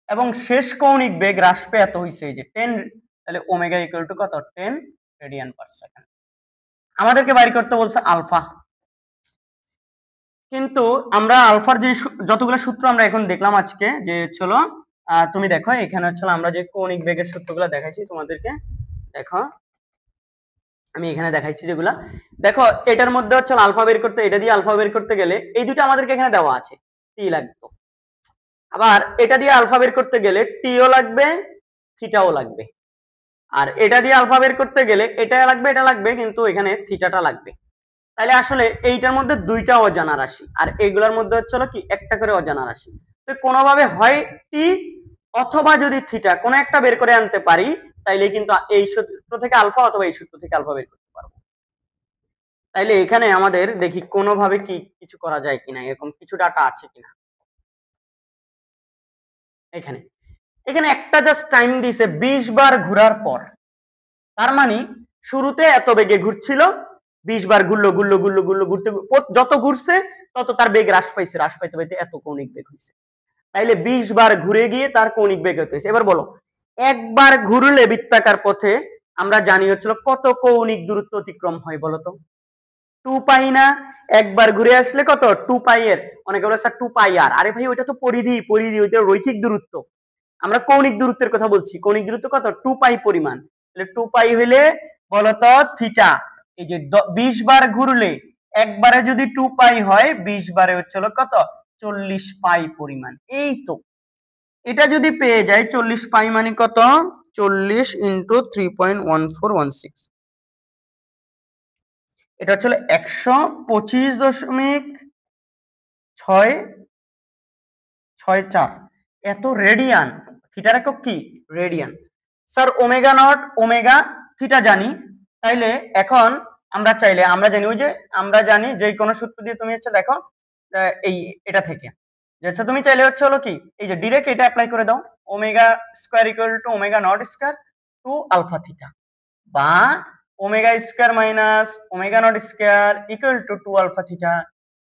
এবং শেষ কৌণিক বেগ হ্রাস পেয়ে এত হইছে এই যে 10, তাহলে ওমেগা ইকুয়াল টু কত 10 রেডিয়ান পার সেকেন্ড। আমাদেরকে বাইর করতে বলছে আলফা, কিন্তু আমরা আলফার যে যতগুলো সূত্র আমরা এখন দেখলাম আজকে, যে হচ্ছিল তুমি দেখো এখানে হচ্ছিল আমরা যে কৌণিক বেগের সূত্রগুলো দেখাইছি তোমাদেরকে, দেখো আমি এখানে দেখাইছি যেগুলা, দেখো এটার মধ্যে হচ্ছে আলফা বের করতে, এটা দিয়ে আলফা বের করতে গেলে এই দুটো আমাদেরকে এখানে দেওয়া আছে, টি লাগতো, আবার এটা দিয়ে আলফা বের করতে গেলে টিও লাগবে থিটাও লাগবে, আর এটা দিয়ে আলফা বের করতে গেলে এটা লাগবে কিন্তু এখানে থিটাটা লাগবে। তাহলে আসলে এইটার মধ্যে দুইটা অজানা রাশি, আর এইগুলোর মধ্যে হচ্ছে কি একটা করে অজানা রাশি। তো কোনোভাবে হয় টি অথবা যদি থিটা কোনো একটা বের করে আনতে পারি, তাইলে কিন্তু এই সূত্র থেকে আলফা অথবা এই সূত্র থেকে আলফা বের করতে পারবো। তাইলে এখানে আমাদের দেখি কোনোভাবে কি কিছু করা যায় কিনা, এরকম কিছু ডাটা আছে কিনা। এখানে এখানে একটা জাস্ট টাইম দিছে 20 বার ঘোরার পর, তার মানে শুরুতে এত বেগে ঘুরছিল, 20 বার ঘুরলো ঘুরতে যত ঘুরছে তত তার বেগ হ্রাস পাইতে পাইতে এত কৌণিক বেগ হয়েছে। তাইলে 20 বার ঘুরে গিয়ে তার কৌণিক বেগ হয়েছে। এবার বলো একবার ঘুরলে বৃত্তাকার পথে আমরা জানি হচ্ছিল কত কৌণিক দূরত্ব অতিক্রম হয় বলতো, 2 পাই না, একবার ঘুরে আসলে কত 2 পাই এর, অনেকে বলে স্যার 2 পাই আর, আরে ভাই ওইটা তো পরিধি ওইটা রৈখিক দূরত্ব, আমরা কৌণিক দূরত্বের কথা বলছি, কৌণিক দূরত্ব কত 2 পাই পরিমাণ, তাহলে 2 পাই হইলে বলতো থিটা, এই যে 20 বার ঘুরলে একবারে যদি 2 পাই হয় 20 বারে হচ্ছিল কত 40 পাই পরিমাণ। এই তো এটা যদি পেয়ে যায় 40 পাই মানে কত 40 ইন্টু 3.1416, এটা হচ্ছে 125.664 এত রেডিয়ান, থিটার একক কি radian. Sir omega not omega theta জানি, তাইলে এখন আমরা চাইলে আমরা জানি ওই যে আমরা জানি যে কোনো সূত্র দিয়ে তুমি হচ্ছে দেখো এই এটা থেকে যে হচ্ছে তুমি চাইলে হচ্ছে কি এই যে ডিরেক্ট এটা অ্যাপ্লাই করে দাও, omega square equal to omega not square two alpha theta, বা omega square minus omega not square equal to 2 alpha theta.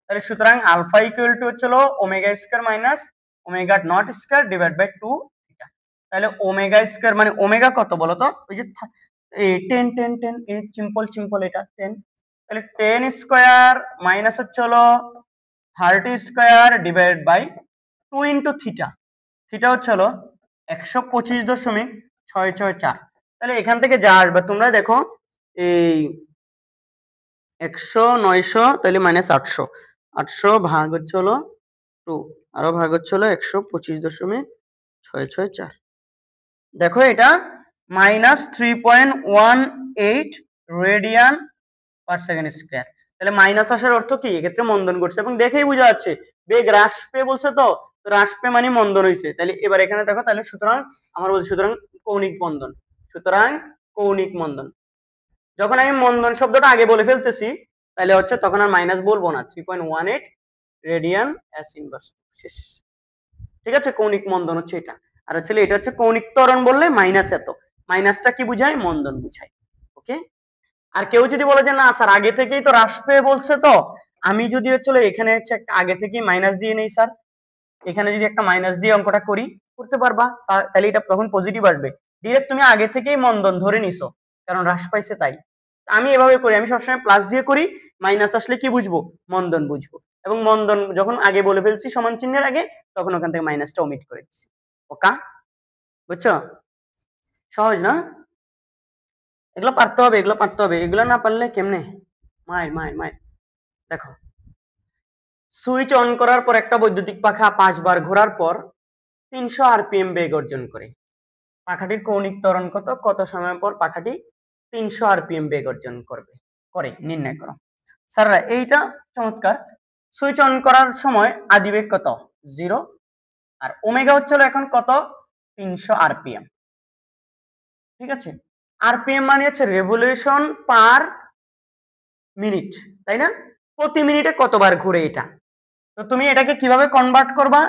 তাহলে সুতরাং আলফা ইকুয়াল টু হচ্ছে omega square minus omega not square divide by 2 theta. তাহলে omega square মানে omega কত বলো তো, ওই যে 10 এই সিম্পল এটা 10, তাহলে 10 স্কয়ার মাইনাস হচ্ছে 30 square divide by 2 into theta, theta হচ্ছে 125.664। তাহলে এখান থেকে যা আসবে তোমরা দেখো এই 100 900 তাহলে মাইনাস 800, 800 ভাগ হচ্ছে 2 আরো ভাগ হচ্ছে 125.664, দেখো এটা minus 3.18 radian per second square. তাহলে মাইনাস আসার অর্থ কি এক্ষেত্রে মন্দন ঘটছে, এবং দেখেই বোঝা যাচ্ছে বেগ হ্রাস পেয়ে বলছে, তো হ্রাস পেয়ে মানে মন্দন হয়েছে। তাহলে এবার এখানে দেখো, তাহলে সুতরাং আমার বলছি সুতরাং কৌণিক মন্দন, সুতরাং কৌণিক মন্দন। যখন আমি মন্দন শব্দটা আগে বলে ফেলতেছি তাহলে হচ্ছে তখন আর মাইনাস বলবো না, 3.18 রেডিয়ান এস ইনভার্স শেষ। ঠিক আছে, কৌণিক মন্দন হচ্ছে এটা, আর হচ্ছে এটা হচ্ছে কৌণিক ত্বরণ বললে মাইনাস এত, মাইনাসটা কি বুঝায় মন্দন বুঝায়। ওকে, আর কেউ যদি বলে যে না স্যার আগে থেকেই তো হ্রাস পেয়ে বলছে, তো আমি যদি চলো এখানে হচ্ছে একটা আগে থেকেই মাইনাস দিয়ে নেই স্যার, এখানে যদি একটা মাইনাস দিয়ে অঙ্কটা করি, করতে পারবা, তাহলে এটা তখন পজিটিভ আসবে। ডিরেক্ট তুমি আগে থেকেই মন্দন ধরে নিছো, কারণ হ্রাস পাইছে তাই। আমি এভাবে করি, আমি সবসময় প্লাস দিয়ে করি, মাইনাস আসলে কি বুঝবো, মন্দন বুঝবো, এবং মন্দন যখন আগে বলে ফেলছি সমান চিহ্নের আগে, তখন ওখান থেকে মাইনাসটা ওমিট করে দিচ্ছি। ওকা, বুঝছো? সহজ না? এগুলো পারতে হবে, এগুলো পারতে হবে, এগুলো না পারলে কেমনে, মায়ের মায়ের মায়ের। দেখো, সুইচ অন করার পর একটা বৈদ্যুতিক পাখা 5 বার ঘোরার পর 300 আরপিএম বেগ অর্জন করে। পাখাটির কৌণিক ত্বরণ কত, কত সময় পর পাখাটি 300 আরপিএম বেগ অর্জন করে নির্ণয় করো। স্যাররা এইটা চমৎকার। সুইচ অন করার সময় আদি বেগ কত, 0, আর ওমেগা হচ্ছিল এখন কত, 300 আরপিএম। ঠিক আছে, আরপিএম মানে হচ্ছে রেভলিউশন পার মিনিট, তাই না? প্রতি মিনিটে কতবার ঘুরে এটা। তো তুমি এটাকে কিভাবে কনভার্ট করবা,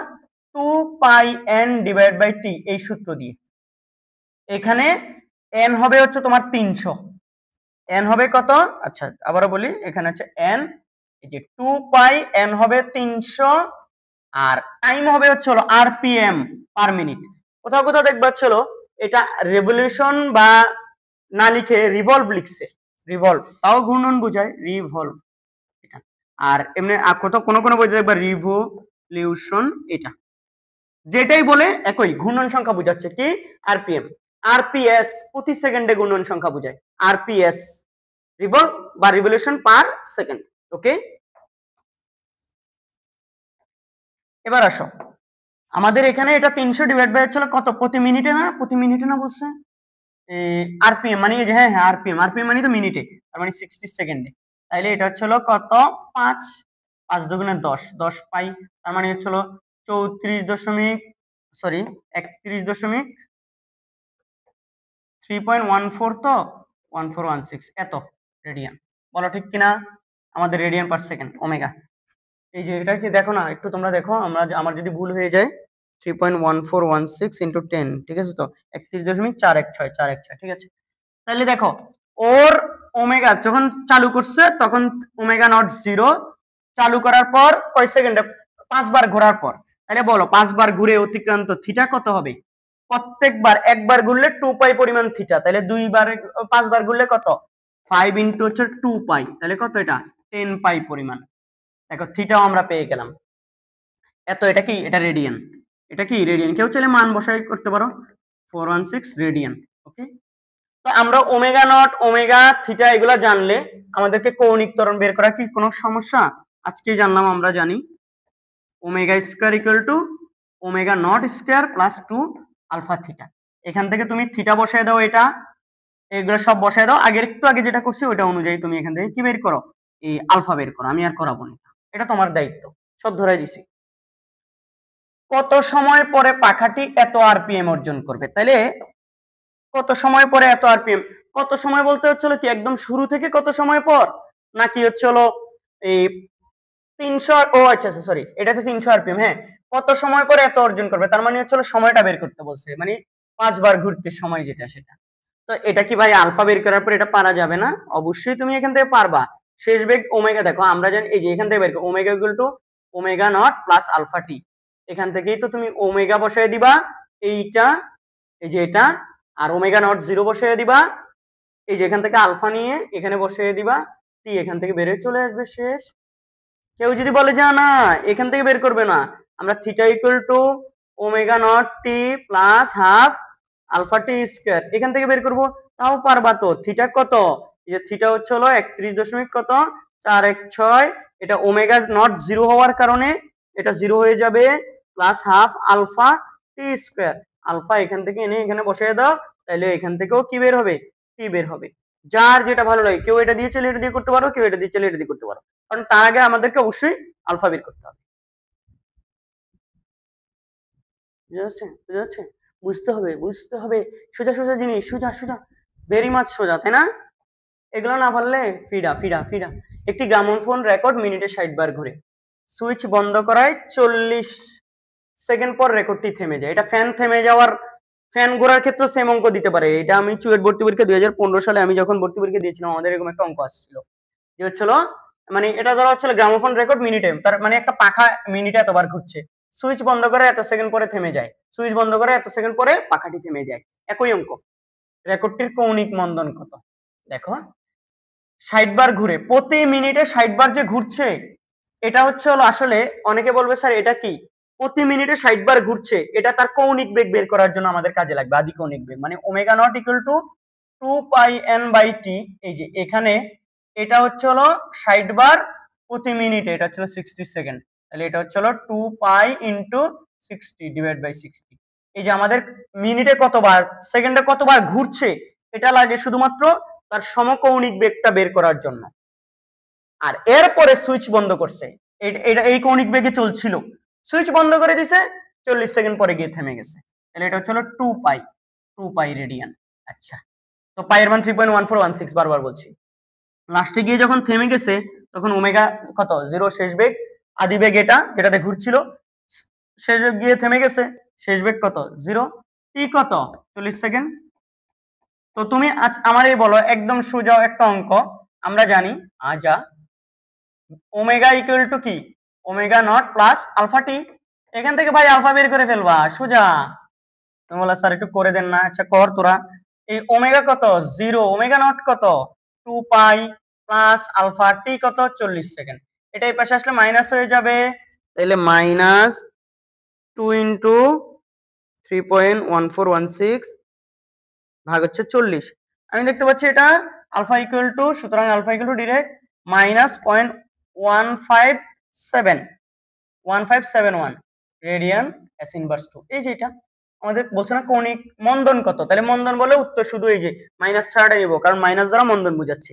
2πn/t এই সূত্র দিয়ে। এখানে n হবে হচ্ছে তোমার 300, n হবে কত, আচ্ছা আবারও বলি, এখানে হচ্ছে n, এই যে 2πn হবে 300, আর টাইম হবে হচ্ছে হলো rpm পার মিনিট। কোথাও কোথাও দেখবা হচ্ছিল এটা রেভলিউশন বা না লিখে রিভলভ লিখছে, রিভলভ, তাও ঘূর্ণন বোঝায়, রিভলভ এটা। আর এমনি কোথাও কোনো কোনো বইতে দেখবা রিভলিউশন, এটা যেটাই বলে একই, ঘূর্ণন সংখ্যা বোঝাচ্ছে কি, আরপিএম। আরপিএস প্রতি সেকেন্ডে ঘূর্ণন সংখ্যা বোঝায়, আরপিএস রিভলভ বা রিভলিউশন পার সেকেন্ড। ওকে, এবার আসো, আমাদের এখানে এটা 300 ডিভাইড বাই হচ্ছিল কত, প্রতি মিনিটে না, প্রতি মিনিটে না বলছে, আরপিএম মানে যে, হ্যাঁ হ্যাঁ আরপিএম, আরপিএম মানে তো মিনিটে, তার মানে 60 সেকেন্ডে। তাইলে এটা হচ্ছিল কত, 5, 5 দুগুণে 10, 10 পাই, তার মানে হচ্ছিল 3.14 তো 1416 এত রেডিয়ান। বলো ঠিক কিনা? আমাদের রেডিয়ান পার সেকেন্ড ওমেগা। এই যে এটা কি দেখো না, একটু তোমরা দেখো, আমার যদি ভুল হয়ে যায়, 3.1416 ইন্টু 10, ঠিক আছে তো 31.416, ঠিক আছে। তাহলে দেখো, ওর ওমেগা যখন চালু করছে তখন ওমেগা নট 0, চালু করার পর কয় সেকেন্ডে, 5 বার ঘোরার পর। তাহলে বলো 5 বার ঘুরে অতিক্রান্ত থিটা কত হবে? প্রত্যেকবার একবার ঘুরলে 2π পরিমাণ থিটা, তাহলে 5 বার ঘুরলে কত, 5 ইন্টু হচ্ছে 2π, তাহলে কত, এটা 10π পরিমাণ। দেখো থিটাও আমরা পেয়ে গেলাম এত। এটা কি, এটা রেডিয়ান, এটা কি রেডিয়ান, কেউ চাইলে মান বসাই করতে পারো, 416 রেডিয়ান। ওকে, তো আমরা ওমেগা নট, ওমেগা থিটা এগুলা জানলে আমাদেরকে কৌণিক ত্বরণ বের করা কি কোনো সমস্যা? আজকে জানলাম, আমরা জানি omega square equal to omega not square plus 2 alpha theta. এখান থেকে তুমি থিটা বসায় দাও, এটা এগুলো সব বসায় দাও, আগের একটু আগে যেটা করছি ওটা অনুযায়ী তুমি এখান থেকে কি বের করো, এই আলফা বের করো, আমি আর করাবো না, এটা তোমার দায়িত্ব, সব ধরাই দিছি। কত সময় পরে পাখাটি এত আরপিএম অর্জন করবে, তাইলে কত সময় পরে এত আরপিএম, কত সময় বলতে হচ্ছিল কি একদম শুরু থেকে কত সময় পর, নাকি হচ্ছিল এই 300, ও আচ্ছা সরি, এটা তো 300 আরপিএম, হ্যাঁ, কত সময় পরে এত অর্জন করবে, তার মানে হচ্ছিল সময়টা বের করতে বলছে, মানে 5 বার ঘুরতে সময় যেটা সেটা। তো এটা কি ভাই আলফা বের করার পর এটা পারা যাবে না? অবশ্যই তুমি এখান থেকে পারবা। শেষ বেগ ওমেগা, দেখো আমরা জানি এই যে এখান থেকে বের করো, omega equal to omega nought plus alpha t, এখান থেকেই তো তুমি ওমেগা বসায় দিবা এইটা, এই যে এটা, আর ওমেগা নট 0 বসায় দিবা, এই যে এখান থেকে আলফা নিয়ে এখানে বসায় দিবা, টি এখান থেকে বের হয়ে চলে আসবে, শেষ। কেউ যদি বলে যে না এখান থেকে বের করবে না, আমরা theta equal to omega nought t plus half alpha t square এখান থেকে বের করব, তাও পারবা তো। থিটা কত, এই যে থিটা হচ্ছে হলো 31.416, এটা ওমেগা নট 0 হওয়ার কারণে এটা 0 হয়ে যাবে, plus half alpha t square, alpha এখান থেকে এনে এখানে বসিয়ে দাও, তাহলে এখান থেকেও কি বের হবে, টি বের হবে। যার যেটা ভালো লাগে, কেউ এটা দিয়ে চলে এটা দিয়ে করতে পারো, কেউ এটা দিয়ে চলে এটা দিয়ে করতে পারো, কারণ তার আগে আমাদেরকে অবশ্যই আলফা বের করতে হবে। বুঝা যাচ্ছে, বুঝা যাচ্ছে, বুঝতে হবে, বুঝতে হবে, সোজা সোজা জিনিস, সোজা সোজা, ভেরি মাছ সোজা, তাই না? এগুলো না পারলে ফিডা ফিডা ফিডা। একটি গ্রামোফোন রেকর্ড মিনিটে 60 বার ঘুরে, সুইচ বন্ধ করায় 40 সেকেন্ড পর রেকর্ডটি থেমে যায়। এটা ফ্যান ফ্যান ঘোরার ক্ষেত্রে সেম অঙ্ক দিতে পারে। এটা আমি চুয়েট ভর্তি পরীক্ষা 2015 সালে আমি যখন ভর্তি পরীক্ষা দিয়েছিলাম আমাদের এরকম একটা অঙ্ক আসছিল, যে হচ্ছিল মানে এটা ধরা হচ্ছিল গ্রামোফোন রেকর্ড মিনিটে, তার মানে একটা পাখা মিনিটে এতবার ঘুরছে, সুইচ বন্ধ করে এত সেকেন্ড পরে থেমে যায়, সুইচ বন্ধ করে এত সেকেন্ড পরে পাখাটি থেমে যায়, একই অঙ্ক। রেকর্ডটির কৌণিক মন্দন কত? দেখো 60 বার ঘুরে, প্রতি মিনিটে 60 বার যে ঘুরছে, এটা হচ্ছে হলো আসলে অনেকে বলবে স্যার এটা কি, প্রতি মিনিটে 60 বার ঘুরছে, এটা তার কৌণিক বেগ বের করার জন্য আমাদের কাজে লাগবে, আদি কৌণিক বেগ মানে omega not equal to 2 pi n by T. এই যে এখানে এটা হচ্ছে হলো 60 বার প্রতি মিনিটে, এটা হচ্ছে 60 সেকেন্ড, তাহলে এটা হচ্ছে হলো 2 পাই ইনটু 60 ডিভাইড বাই 60। এই যে আমাদের মিনিটে কতবার, সেকেন্ডে কতবার ঘুরছে, এটা লাগে শুধুমাত্র তার সমকৌণিক বেগটা বের করার জন্য। আর এরপরে সুইচ বন্ধ করছে, এটা এই কৌণিক বেগে চলছিল, সুইচ বন্ধ করে দিছে, 40 সেকেন্ড পরে গিয়ে থেমে গেছে, তাহলে এটা হচ্ছে 2 পাই রেডিয়ান। আচ্ছা, তো পাই এর মান 3.1416, বারবার বলছি। লাস্টে গিয়ে যখন থেমে গেছে তখন ওমেগা কত, 0 শেষ বেগ, আদি বেগ এটা যেটাতে ঘুরছিল, শেষ বেগ গিয়ে থেমে গেছে, শেষ বেগ কত 0, টি কত 40 সেকেন্ড। তো তুমি আমার এই বলো একদম সোজা একটা অঙ্ক, আমরা জানি আজা ওমেগা ইকুয়াল টু কি, omega nought plus alpha t, এখান থেকে ভাই আলফা বের করে ফেলবা সোজা। তুমি বলা স্যার একটু করে দেন না, আচ্ছা কর তোরা। এই ওমেগা কত 0, ওমেগা নট কত 2 পাই প্লাস আলফা টি কত 40 সেকেন্ড, এটা এই পাশে আসলে মাইনাস হয়ে যাবে, তাহলে মাইনাস 2 ইন্টু 3.1416 ভাগ হচ্ছে 40। আমি দেখতে পাচ্ছি এটা আলফা ইকুয়াল টু, সুতরাং alpha equal to direct minus 0.1571 radian s inverse 2। এই যে এটা আমাদের বলছে না কৌণিক মন্দন কত, তাহলে মন্দন বলে উত্তর শুধু এই যে মাইনাস ছাড়াটা নিব, কারণ মাইনাস দ্বারা মন্দন বোঝাচ্ছে।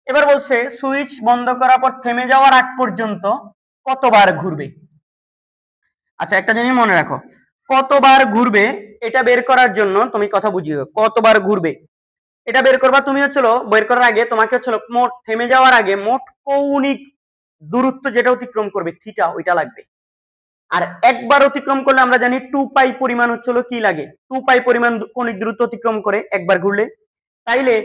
এবার বলছে সুইচ বন্ধ করার পর থেমে যাওয়ার আগ পর্যন্ত কতবার ঘুরবে। আচ্ছা একটা জিনিস মনে রাখো, কতবার ঘুরবে এটা বের করার জন্য তুমি কথা বুঝিও, কতবার ঘুরবে এটা বের করবা তুমি হচ্ছিল, বের করার আগে তোমাকে হচ্ছিল মোট থেমে যাওয়ার আগে মোট কৌণিক দূরত্ব যেটা অতিক্রম করবে থিটা, ওইটা লাগবে। আর একবার অতিক্রম করলে আমরা জানি 2 পাই পরিমাণ হচ্ছিল কি লাগে, 2 পাই পরিমাণ কৌণিক দূরত্ব অতিক্রম করে একবার ঘুরলে। তাইলে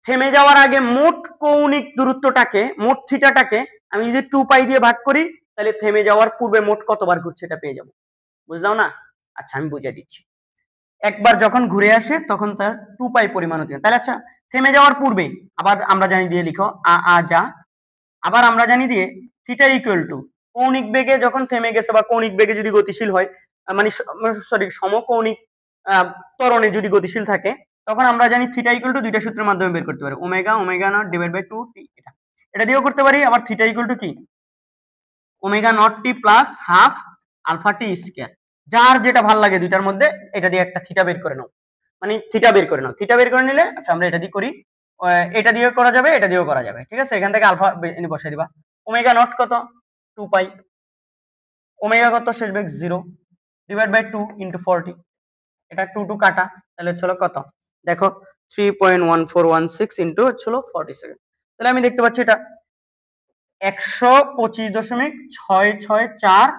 থেমে যাওয়ার আগে মোট কৌণিক দূরত্বটাকে, মোট থিটাটাকে আমি যদি 2 পাই দিয়ে ভাগ করি, তাহলে থেমে যাওয়ার পূর্বে মোট কতবার ঘুরছে এটা পেয়ে যাবো। বুঝলাম না? আচ্ছা আমি বুঝিয়ে দিচ্ছি। একবার যখন ঘুরে আসে তখন তার 2 পাই পরিমাণ হতে, তাহলে আচ্ছা থেমে যাওয়ার পূর্বে আবার আমরা জানি দিয়ে লিখো যা, আবার আমরা জানি দিয়ে থিটা ইকুয়াল টু কৌণিক বেগে যখন থেমে গেছে বা কৌণিক বেগে যদি গতিশীল হয়, মানে সরি সমকৌণিক ত্বরণে যদি গতিশীল থাকে, তখন আমরা জানি থিটা ইকুয়াল টু দুইটা সূত্রের মাধ্যমে বের করতে পারি, omega nought divide by 2 t, এটা দিয়েও করতে পারি। আবার থিটা ইকুয়াল টু কি omega nought t plus half alpha t square, যার যেটা ভালো লাগে দুইটার মধ্যে এটা দিয়ে একটা থিটা বের করে নাও, মানে থিটা বের করে নাও, থিটা বের করে নিলে আচ্ছা আমরা এটা দিয়ে করি, এটা দিয়েও করা যাবে এটা দিয়েও করা যাবে, ঠিক আছে। এখান থেকে আলফা বসাই দিবা, ওমেগা নট কত 2 পাই, ওমেগা কত শেষ বেগ 0 ডিভাইড বাই 2 ইনটু 40, এটা 2 2 কাটা, তাহলে হলো কত দেখো 3.1416 ইনটু হলো 40 সেকেন্ড, তাহলে আমি দেখতে পাচ্ছি এটা 125.664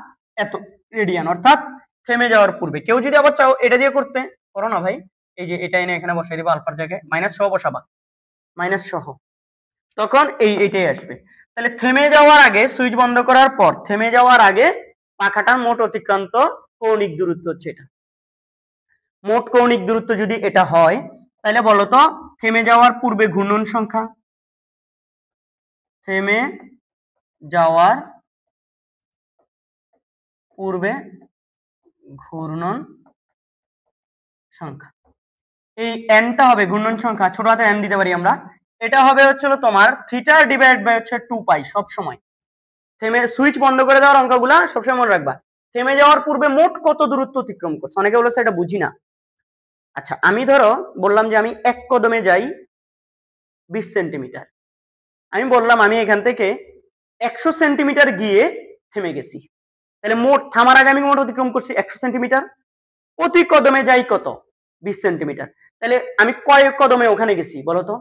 এত রেডিয়ান, অর্থাৎ থেমে যাওয়ার পূর্বে। কেউ যদি আবার চাও এটা দিয়ে করতে করো না ভাই, এই যে এটা এনে এখানে বসাই দিবা, আলফার জায়গায় মাইনাস সহ বসাবা, মাইনাস সহ, তখন এইটাই আসবে। তাহলে থেমে যাওয়ার আগে, সুইচ বন্ধ করার পর থেমে যাওয়ার আগে পাখাটার মোট অতিক্রান্ত কৌণিক দূরত্ব হচ্ছে এটা। মোট কৌণিক দূরত্ব যদি এটা হয়, তাহলে বলতো থেমে যাওয়ার পূর্বে ঘূর্ণন সংখ্যা, থেমে যাওয়ার পূর্বে ঘূর্ণন সংখ্যা, এই এনটা হবে ঘূর্ণন সংখ্যা, ছোট হাতের এন দিতে পারি আমরা, এটা হবে হচ্ছিল তোমার থিটা ডিভাইড বাই হচ্ছে 2 পাই। সব সময় থেমে সুইচ বন্ধ করে দেওয়ার অঙ্কগুলা সবসময় মনে রাখবা, থেমে যাওয়ার পূর্বে মোট কত দূরত্ব অতিক্রম করছে। অনেকে বলেছে এটা বুঝি না। আচ্ছা আমি ধরো বললাম যে আমি এক কদমে যাই 20 সেন্টিমিটার, আমি বললাম আমি এখান থেকে 100 সেন্টিমিটার গিয়ে থেমে গেছি, তাহলে মোট থামার আগে আমি মোট অতিক্রম করছি 100 সেন্টিমিটার, প্রতি কদমে যাই কত 20 সেন্টিমিটার, তাহলে আমি কয় কদমে ওখানে গেছি বলতো,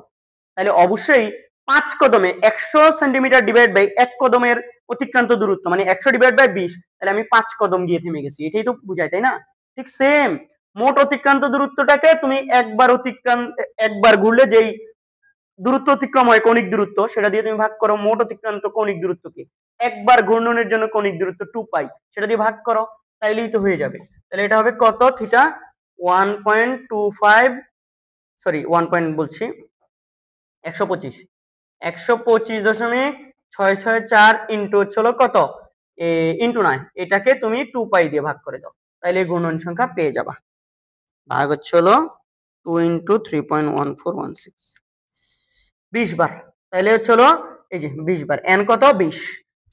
তাহলে অবশ্যই 5 কদমে 100 সেন্টিমিটার ডিভাইড বাই এক কদমের অতিক্রান্ত দূরত্ব মানে 100 ডিভাইড বাই 20, তাহলে আমি 5 কদম গিয়ে থেমে গেছি, এটাই তো বুঝায় তাই না। ঠিক সেম মোট অতিক্রান্ত দূরত্বটাকে তুমি একবার ঘুরলে যেই দূরত্ব অতিক্রম হয় কৌণিক দূরত্ব, সেটা দিয়ে তুমি ভাগ করো। মোট অতিক্রান্ত কৌণিক দূরত্বকে একবার ঘূর্ণনের জন্য কৌণিক দূরত্ব 2π, সেটা দিয়ে ভাগ করো, তাইলেই তো হয়ে যাবে। তাহলে এটা হবে কত? থিটা 1.25, সরি 1 পয়েন্ট বলছি, 125, 125.664 ইন্টু হচ্ছিল কত, ইন্টু 9, এটাকে তুমি 2π দিয়ে ভাগ করে দাও, তাইলে ঘূর্ণন সংখ্যা পেয়ে যাবা। ভাগ হচ্ছিল 2 ইন্টু 3.1416, 20 বার। তাইলে হচ্ছিল এই যে 20 বার, n কত 20।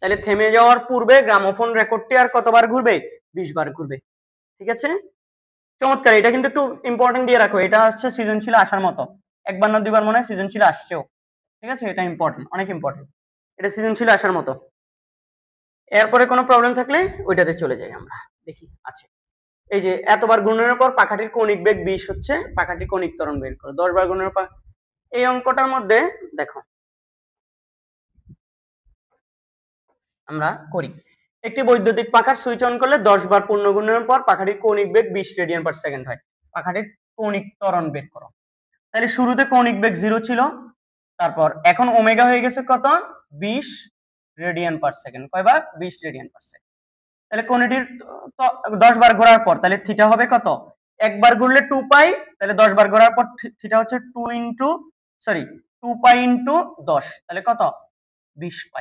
তাহলে থেমে যাওয়ার পূর্বে গ্রামোফোন রেকর্ডটি আর কতবার ঘুরবে? 20 বার ঘুরবে। ঠিক আছে, চমৎকার। এটা কিন্তু একটু ইম্পর্টেন্ট দিয়ে রাখো, এটা হচ্ছে সৃজনশীল আসার মতো, একবার না দুইবার মনে হয় সৃজনশীল আসছেও। ঠিক আছে, এটা ইম্পর্টেন্ট, অনেক ইম্পর্টেন্ট, এটা সৃজনশীল আসার মতো। এরপরে কোনো প্রবলেম থাকলে ওইটাতে চলে যাই আমরা, দেখি আছে। এই যে এতবার গুণনের পর পাখাটির কৌণিক বেগ 20 হচ্ছে, পাখাটির কৌণিক ত্বরণ বের করো। 10 বার গুণনের পর এই অঙ্কটার মধ্যে দেখো আমরা করি, একটি বৈদ্যুতিক পাখার সুইচ অন করলে 10 বার পূর্ণ গুণনের পর পাখাটির কৌণিক বেগ 20 রেডিয়ান পার সেকেন্ড হয়। পাখাটির কৌণিক ত্বরণ বের করো। তাহলে শুরুতে কৌণিক বেগ 0 ছিল, তারপর এখন ওমেগা হয়ে গেছে কত? 20 রেডিয়ান পার সেকেন্ড। কয়বার? 20 রেডিয়ান পার সেকেন্ড। তাহলে কোণটির 10 বার ঘোরার পর তাহলে থিটা হবে কত? একবার ঘুরলে 2π, তাহলে 10 বার ঘোরার পর থিটা হচ্ছে 2π ইন্টু 10, তাহলে কত? 20π।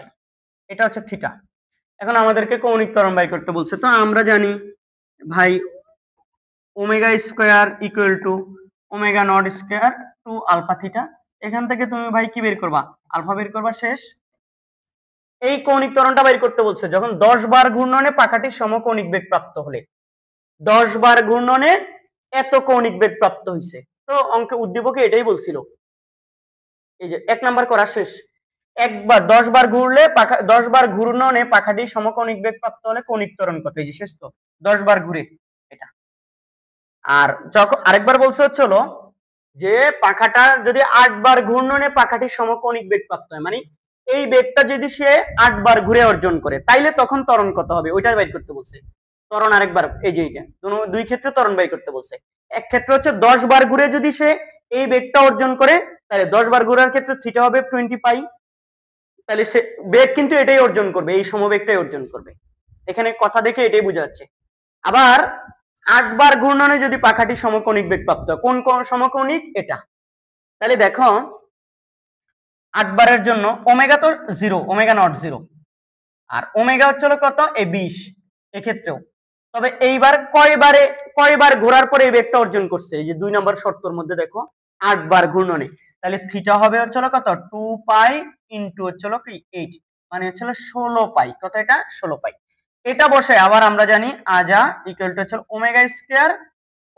এটা হচ্ছে থিটা। এখন আমাদেরকে কৌণিক ত্বরণ বের করতে বলছে, তো আমরা জানি ভাই omega square equal to omega not square two alpha theta. এখান থেকে তুমি ভাই কি বের করবা? আলফা বের করবা, শেষ। এই কৌণিক ত্বরণটা বের করতে বলছে যখন 10 বার ঘূর্ণনে পাখাটির সমকৌণিক বেগ প্রাপ্ত হলে। 10 বার ঘূর্ণনে এত কৌণিক বেগ প্রাপ্ত হইছে, তো অঙ্কে উদ্দীপকে এটাই বলছিল। এই যে 1 নাম্বার করা শেষ। একবার 10 বার ঘুরলে 10 বার ঘূর্ণনে পাখাটির সমকৌণিক বেগ প্রাপ্ত হলে কৌণিক ত্বরণ কত? এই যে শেষ, তো 10 বার ঘুরে এটা। আর যখন আরেকবার বলছে হচ্ছে হলো যে পাখাটা যদি 8 বার ঘূর্ণনে পাখাটির সমকৌণিক বেগ প্রাপ্ত হয়, মানে এই বেগটা যদি সে 8 বার ঘুরে অর্জন করে, তাইলে তখন ত্বরণ কত হবে ওইটা বের করতে বলছে। ত্বরণ আরেকবার, এই যে এইটা দুই ক্ষেত্রে ত্বরণ বের করতে বলছে। এক ক্ষেত্রে হচ্ছে 10 বার ঘুরে যদি সে এই বেগটা অর্জন করে, তাহলে 10 বার ঘোরার ক্ষেত্রে থিটা হবে 20π, তাহলে সে বেগ কিন্তু এটাই অর্জন করবে, এই সমবেগটাই অর্জন করবে। এখানে কথা দেখে এটাই বোঝা যাচ্ছে। আবার 8 বার ঘূর্ণনে যদি পাখাটি সমকৌণিক বেগ প্রাপ্ত হয়, কোন সমকৌণিক? এটা। তাহলে দেখো 8 বারের জন্য ওমেগা তো 0, ওমেগা নট 0, আর ওমেগা হচ্ছে কত? এই 20 এক্ষেত্রেও। তবে এইবার কয়বার ঘোরার পরে এই বেগটা অর্জন করছে? এই যে 2 নম্বর শর্তের মধ্যে দেখো 8 বার ঘূর্ণনে, তাহলে থিটা হবে হচ্ছে কত? 2π ইন্টু হচ্ছে কি 8, মানে হচ্ছে 16π। কত এটা? 16π। এটা বসে আবার আমরা জানি আজা ইকুয়াল টু হচ্ছে omega square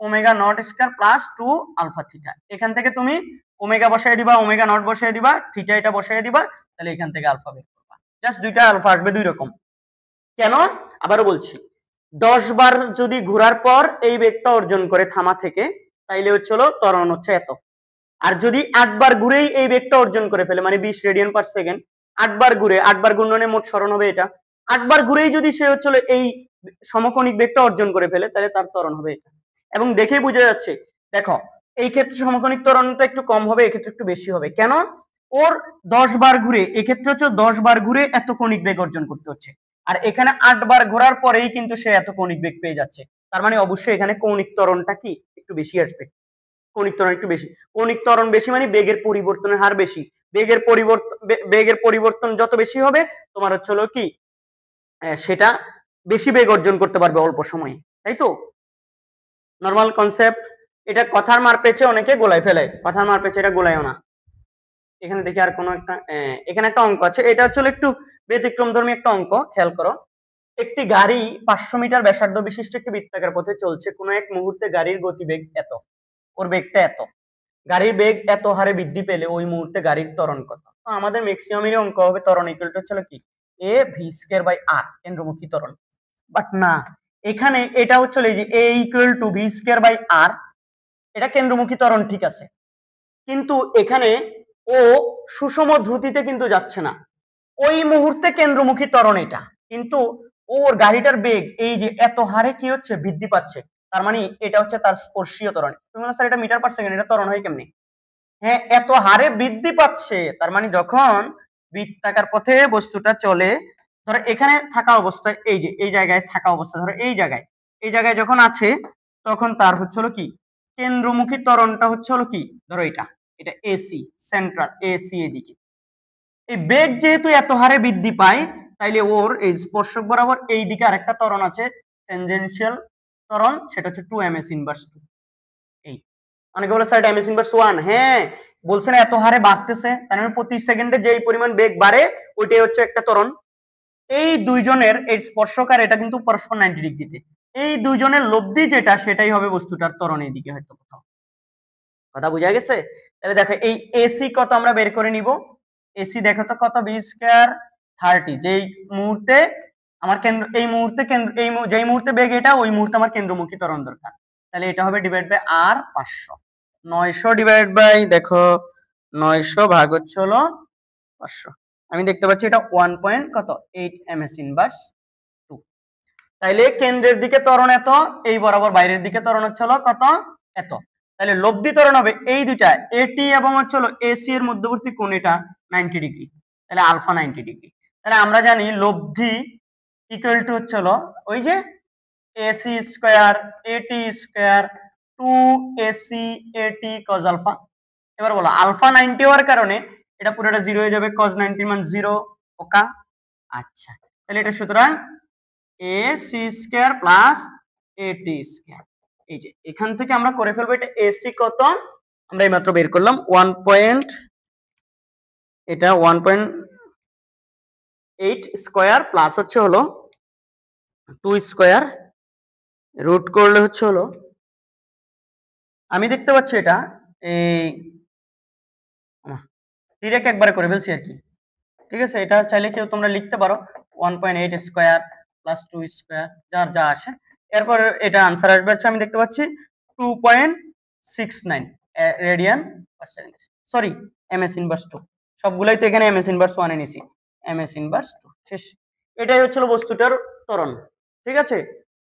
omega not square plus 2 alpha theta. এখান থেকে তুমি ওমেগা বসায় দিবা, ওমেগা নট বসায় দিবা, থিটা এটা বসায় দিবা, তাহলে এখান থেকে আলফা বের করবা। জাস্ট দুইটা আলফা আসবে দুই রকম। কেন? আবারও বলছি, 10 বার যদি ঘোরার পর এই বেগটা অর্জন করে থামা থেকে, তাইলে হচ্ছে ত্বরণ হচ্ছে এত। আর যদি 8 বার ঘুরেই এই বেগটা অর্জন করে ফেলে, মানে 20 রেডিয়ান পার সেকেন্ড, 8 বার ঘুরে, 8 বার ঘূর্ণনে মোট সরণ হবে এটা, 8 বার ঘুরেই যদি সে হচ্ছে এই সমকৌণিক বেগটা অর্জন করে ফেলে, তাহলে তার ত্বরণ হবে এটা। এবং দেখেই বোঝা যাচ্ছে, দেখো এই ক্ষেত্রে সমকৌণিক ত্বরণটা একটু কম হবে, এক্ষেত্রে একটু বেশি হবে। কেন? ওর 10 বার ঘুরে, এক্ষেত্রে হচ্ছে 10 বার ঘুরে এত কৌণিক বেগ অর্জন করতে হচ্ছে, আর এখানে 8 বার ঘোরার পরেই কিন্তু সে এত কৌণিক বেগ পেয়ে যাচ্ছে। তার মানে অবশ্যই এখানে কৌণিক ত্বরণটা কি একটু বেশি আসবে। কৌণিক ত্বরণ একটু বেশি, কৌণিক ত্বরণ বেশি মানে বেগের পরিবর্তনের হার বেশি। বেগের পরিবর্তন যত বেশি হবে, তোমার হচ্ছে কি সেটা বেশি বেগ অর্জন করতে পারবে অল্প সময়ে, তাই তো? Normal concept. এটা কথার মার পেছে অনেকে গোলাই ফেলে, কথার মার পেছে এটা গোলাইও না। এখানে দেখি আর কোন একটা, এখানে একটা অঙ্ক আছে, এটা হচ্ছে একটু ব্যতিক্রমধর্মী একটা অঙ্ক, খেয়াল করো। একটি গাড়ি 500 মিটার ব্যাসার্ধ বিশিষ্ট একটি বৃত্তাকার পথে চলছে, কোন এক মুহূর্তে গাড়ির গতিবেগ এত, ওর বেগটা এত, গাড়ির বেগ এত হারে বৃদ্ধি পেলে ওই মুহূর্তে গাড়ির ত্বরণ কত? তো আমাদের ম্যাক্সিমামেরই অঙ্ক হবে ত্বরণ ইকুয়াল টু হচ্ছে কি a v square by r, কেন্দ্রমুখী ত্বরণ। বাট না, এখানে এটা হচ্ছে এই যে a equal to v square by r, এটা কেন্দ্রমুখী ত্বরণ, ঠিক আছে, কিন্তু এখানে ও সুষম দ্রুতিতে কিন্তু যাচ্ছে না, ওই মুহূর্তে কেন্দ্রমুখী ত্বরণ এটা, কিন্তু ওর গাড়িটার বেগ এই যে এত হারে কি হচ্ছে বৃদ্ধি পাচ্ছে, তার মানে এটা হচ্ছে তার স্পর্শীয় ত্বরণ। তুমি বলো স্যার এটা মিটার পার সেকেন্ড, এটা ত্বরণ হয় কেমনে? হ্যাঁ, এত হারে বৃদ্ধি পাচ্ছে, তার মানে যখন বৃত্তাকার পথে বস্তুটা চলে, ধরো এখানে থাকা অবস্থায়, এই যে এই জায়গায় থাকা অবস্থা, ধরো এই জায়গায় যখন আছে, তখন তার হচ্ছে হলো কি কেন্দ্রমুখী ত্বরণটা হচ্ছে হলো কি, ধরো এটা এসি, সেন্ট্রাল এসি এদিকে। এই বেগ যেহেতু এত হারে বৃদ্ধি পায়, তাইলে ওর এই স্পর্শক বরাবর এই দিকে আরেকটা ত্বরণ আছে, টেনজেনশিয়াল ত্বরণ, সেটা হচ্ছে 2 ms ইনভার্স 2। এই অনেকে বলে স্যার ms ইনভার্স 1, হ্যাঁ বলছেন এত হারে বাড়তেছে, তার মানে প্রতি সেকেন্ডে যেই পরিমাণ বেগ বাড়ে ওইটাই হচ্ছে একটা ত্বরণ। এই দুইজনের এই স্পর্শকার এটা কিন্তু পরস্পর 90 ডিগ্রিতে, এই দুইজনের লব্ধি যেটা সেটাই হবে বস্তুটার ত্বরণ এদিকে হয়তো কোথাও। কথা বোঝা গেছে? তাহলে দেখো এই এসি কত আমরা বের করে নিব। এসি দেখো তো কত, বি স্কয়ার 30, যেই মুহূর্তে আমার কেন্দ্র, এই মুহূর্তে কেন্দ্র, যেই মুহূর্তে বেগ এটা, ওই মুহূর্তে আমার কেন্দ্রমুখী ত্বরণ দরকার, তাহলে এটা হবে divide by r 500। 900 divide by দেখো 900 ভাগ হচ্ছে হলো 500। আমি দেখতে পাচ্ছি এটা 1.8 ms ইনভার্স 2। তাইলে কেন্দ্রের দিকে ত্বরণ এত, এই বরাবর বাইরের দিকে ত্বরণ হচ্ছে হলো কত, এত। তাহলে লব্ধি ত্বরণ হবে এই দুইটা এটি এবং হচ্ছে হলো এসি এর মধ্যবর্তী কোণ এটা 90 ডিগ্রি, তাহলে আলফা 90 ডিগ্রি। তাহলে আমরা জানি লব্ধি ইকুয়াল টু হচ্ছে হলো ওই যে এসি স্কয়ার এটি স্কয়ার 2 এটি কজ আলফা। এবার বলো আলফা 90 হওয়ার কারণে এটা পুরোটা 0 হয়ে যাবে, cos 90 মান 0, ওকা। আচ্ছা, তাহলে এটা সুতরাং এসি স্কয়ার প্লাস এটি স্কয়ার, এই যে এখান থেকে আমরা করে ফেলবো এটা এসি কত, আমরা এইমাত্র বের করলাম 1.8 স্কয়ার প্লাস হচ্ছে হলো 2 স্কয়ার, রুট করলে হচ্ছে হলো, আমি দেখতে পাচ্ছি এটা এই ডিরেক্ট একবারে করে ফেলছি আর কি, ঠিক আছে। এটা চাইলে কেউ তোমরা লিখতে পারো 1.8 স্কয়ার প্লাস 2 স্কয়ার, যার যা আসে। এরপর এটা आंसर আসবে, আচ্ছা আমি দেখতে পাচ্ছি 2.69 radian per second, sorry ms inverse 2, সবগুলাই তো এখানে ms ইনভার্স 1 এনেছি, ms ইনভার্স 2 শেষ। এটাই হচ্ছিল বস্তুটার ত্বরণ, ঠিক আছে।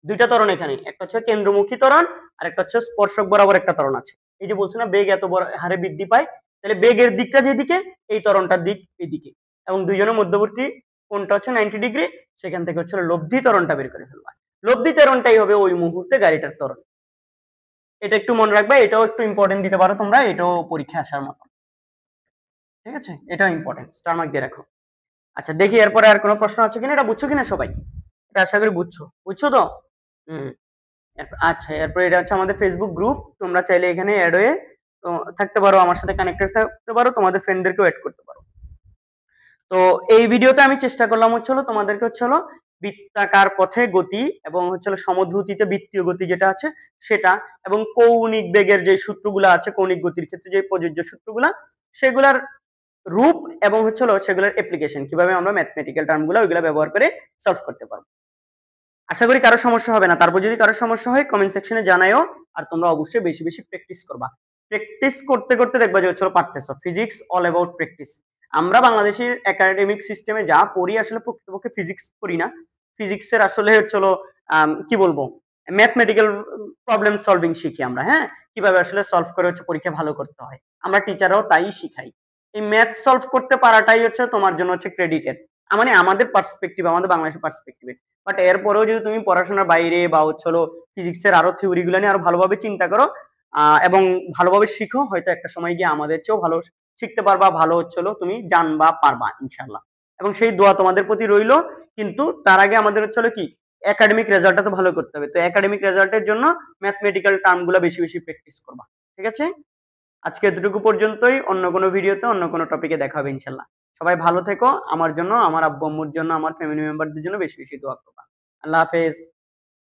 দুইটা ত্বরণ এখানে, একটা হচ্ছে কেন্দ্রমুখী ত্বরণ আর একটা হচ্ছে স্পর্শক বরাবর একটা ত্বরণ আছে। এই যে বলছি না বেগ এত বড় হারে বৃদ্ধি পায়, তাহলে বেগের দিকটা যেদিকে, এই ত্বরণটার দিক এইদিকে, এবং দুইজনের মধ্যবর্তী কোণটা হচ্ছে 90 ডিগ্রি, সেখান থেকে হচ্ছে লব্ধি ত্বরণটা বের করে ফেলবা। লব্ধি ত্বরণটাই হবে ওই মুহূর্তে গাড়িটার ত্বরণ। এটা একটু মনে রাখবা, এটাও একটু ইম্পর্টেন্ট দিতে পারো তোমরা, এটাও পরীক্ষা আসার মতো, ঠিক আছে। এটাও ইম্পর্টেন্ট, স্টার মার্ক দিয়ে রাখো। আচ্ছা দেখি এরপরে আর কোনো প্রশ্ন আছে কিনা, এটা বুঝছো কিনা সবাই? এটা আশা করি বুঝছো তো। আচ্ছা এরপরে এটা হচ্ছে আমাদের ফেসবুক গ্রুপ, তোমরা চাইলে এখানে অ্যাড হয়ে থাকতে পারো, আমার সাথে কানেক্টেড থাকতে পারো, তোমাদের ফ্রেন্ডদেরকেও অ্যাড করতে পারো। তো এই ভিডিওতে আমি চেষ্টা করলাম হচ্ছে হলো তোমাদেরকে হচ্ছে হলো বৃত্তাকার পথে গতি এবং হচ্ছে হলো সমদ্রুতিতে বৃত্তীয় গতি যেটা আছে সেটা, এবং কৌণিক বেগের যে সূত্রগুলো আছে, কৌণিক গতির ক্ষেত্রে যে প্রযোজ্য সূত্রগুলা, সেগুলার রূপ এবং হচ্ছে হলো সেগুলোর অ্যাপ্লিকেশন, কিভাবে আমরা ম্যাথমেটিক্যাল টার্মগুলো ওইগুলা ব্যবহার করে সলভ করতে পারবো। আশা করি কারো সমস্যা হবে না। তারপর যদি কারো সমস্যা হয় কমেন্ট সেকশনে জানাইও, আর তোমরা অবশ্যই বেশি বেশি প্র্যাকটিস করবা। প্র্যাকটিস করতে করতে দেখবা যে হচ্ছে পারতেছো। Physics all about practice. আমরা বাংলাদেশের একাডেমিক সিস্টেমে যা পড়ি আসলে প্রকৃতপক্ষে ফিজিক্স পড়ি না। ফিজিক্সের আসলে হচ্ছে কি বলবো, ম্যাথমেটিক্যাল প্রবলেম সলভিং শিখি আমরা, হ্যাঁ, কিভাবে আসলে সলভ করে হচ্ছে পরীক্ষা ভালো করতে হয়। আমরা টিচাররাও তাই শিখাই। এই ম্যাথ সলভ করতে পারাটাই হচ্ছে তোমার জন্য হচ্ছে ক্রেডিটেড, মানে আমাদের পার্সপেক্টিভ, আমাদের বাংলাদেশের পার্সপেক্টিভে। বাট এরপরেও যদি তুমি পড়াশোনার বাইরে বা হচ্ছে ফিজিক্সের আরো থিওরি গুলো নিয়ে আরো ভালোভাবে চিন্তা করো এবং ভালোভাবে শিখো, হয়তো একটা সময় গিয়ে আমাদের চেয়েও ভালো শিখতে পারবা, ভালো হচ্ছে তুমি জানবা পারবা ইনশাল্লাহ। এবং সেই দোয়া তোমাদের প্রতি রইলো। কিন্তু তার আগে আমাদের হচ্ছে কি একাডেমিক রেজাল্টটা তো ভালো করতে হবে। তো একাডেমিক রেজাল্টের জন্য ম্যাথমেটিক্যাল টার্মগুলো বেশি বেশি প্র্যাকটিস করবা, ঠিক আছে। আজকে এতটুকু পর্যন্তই, অন্য কোনো ভিডিওতে অন্য কোনো টপিকে দেখা হবে ইনশাল্লাহ। সবাই ভালো থেকো, আমার জন্য, আমার আব্বু আম্মুর জন্য, আমার ফ্যামিলি মেম্বারদের জন্য বেশি বেশি দোয়া করবা। আল্লাহ হাফেজ।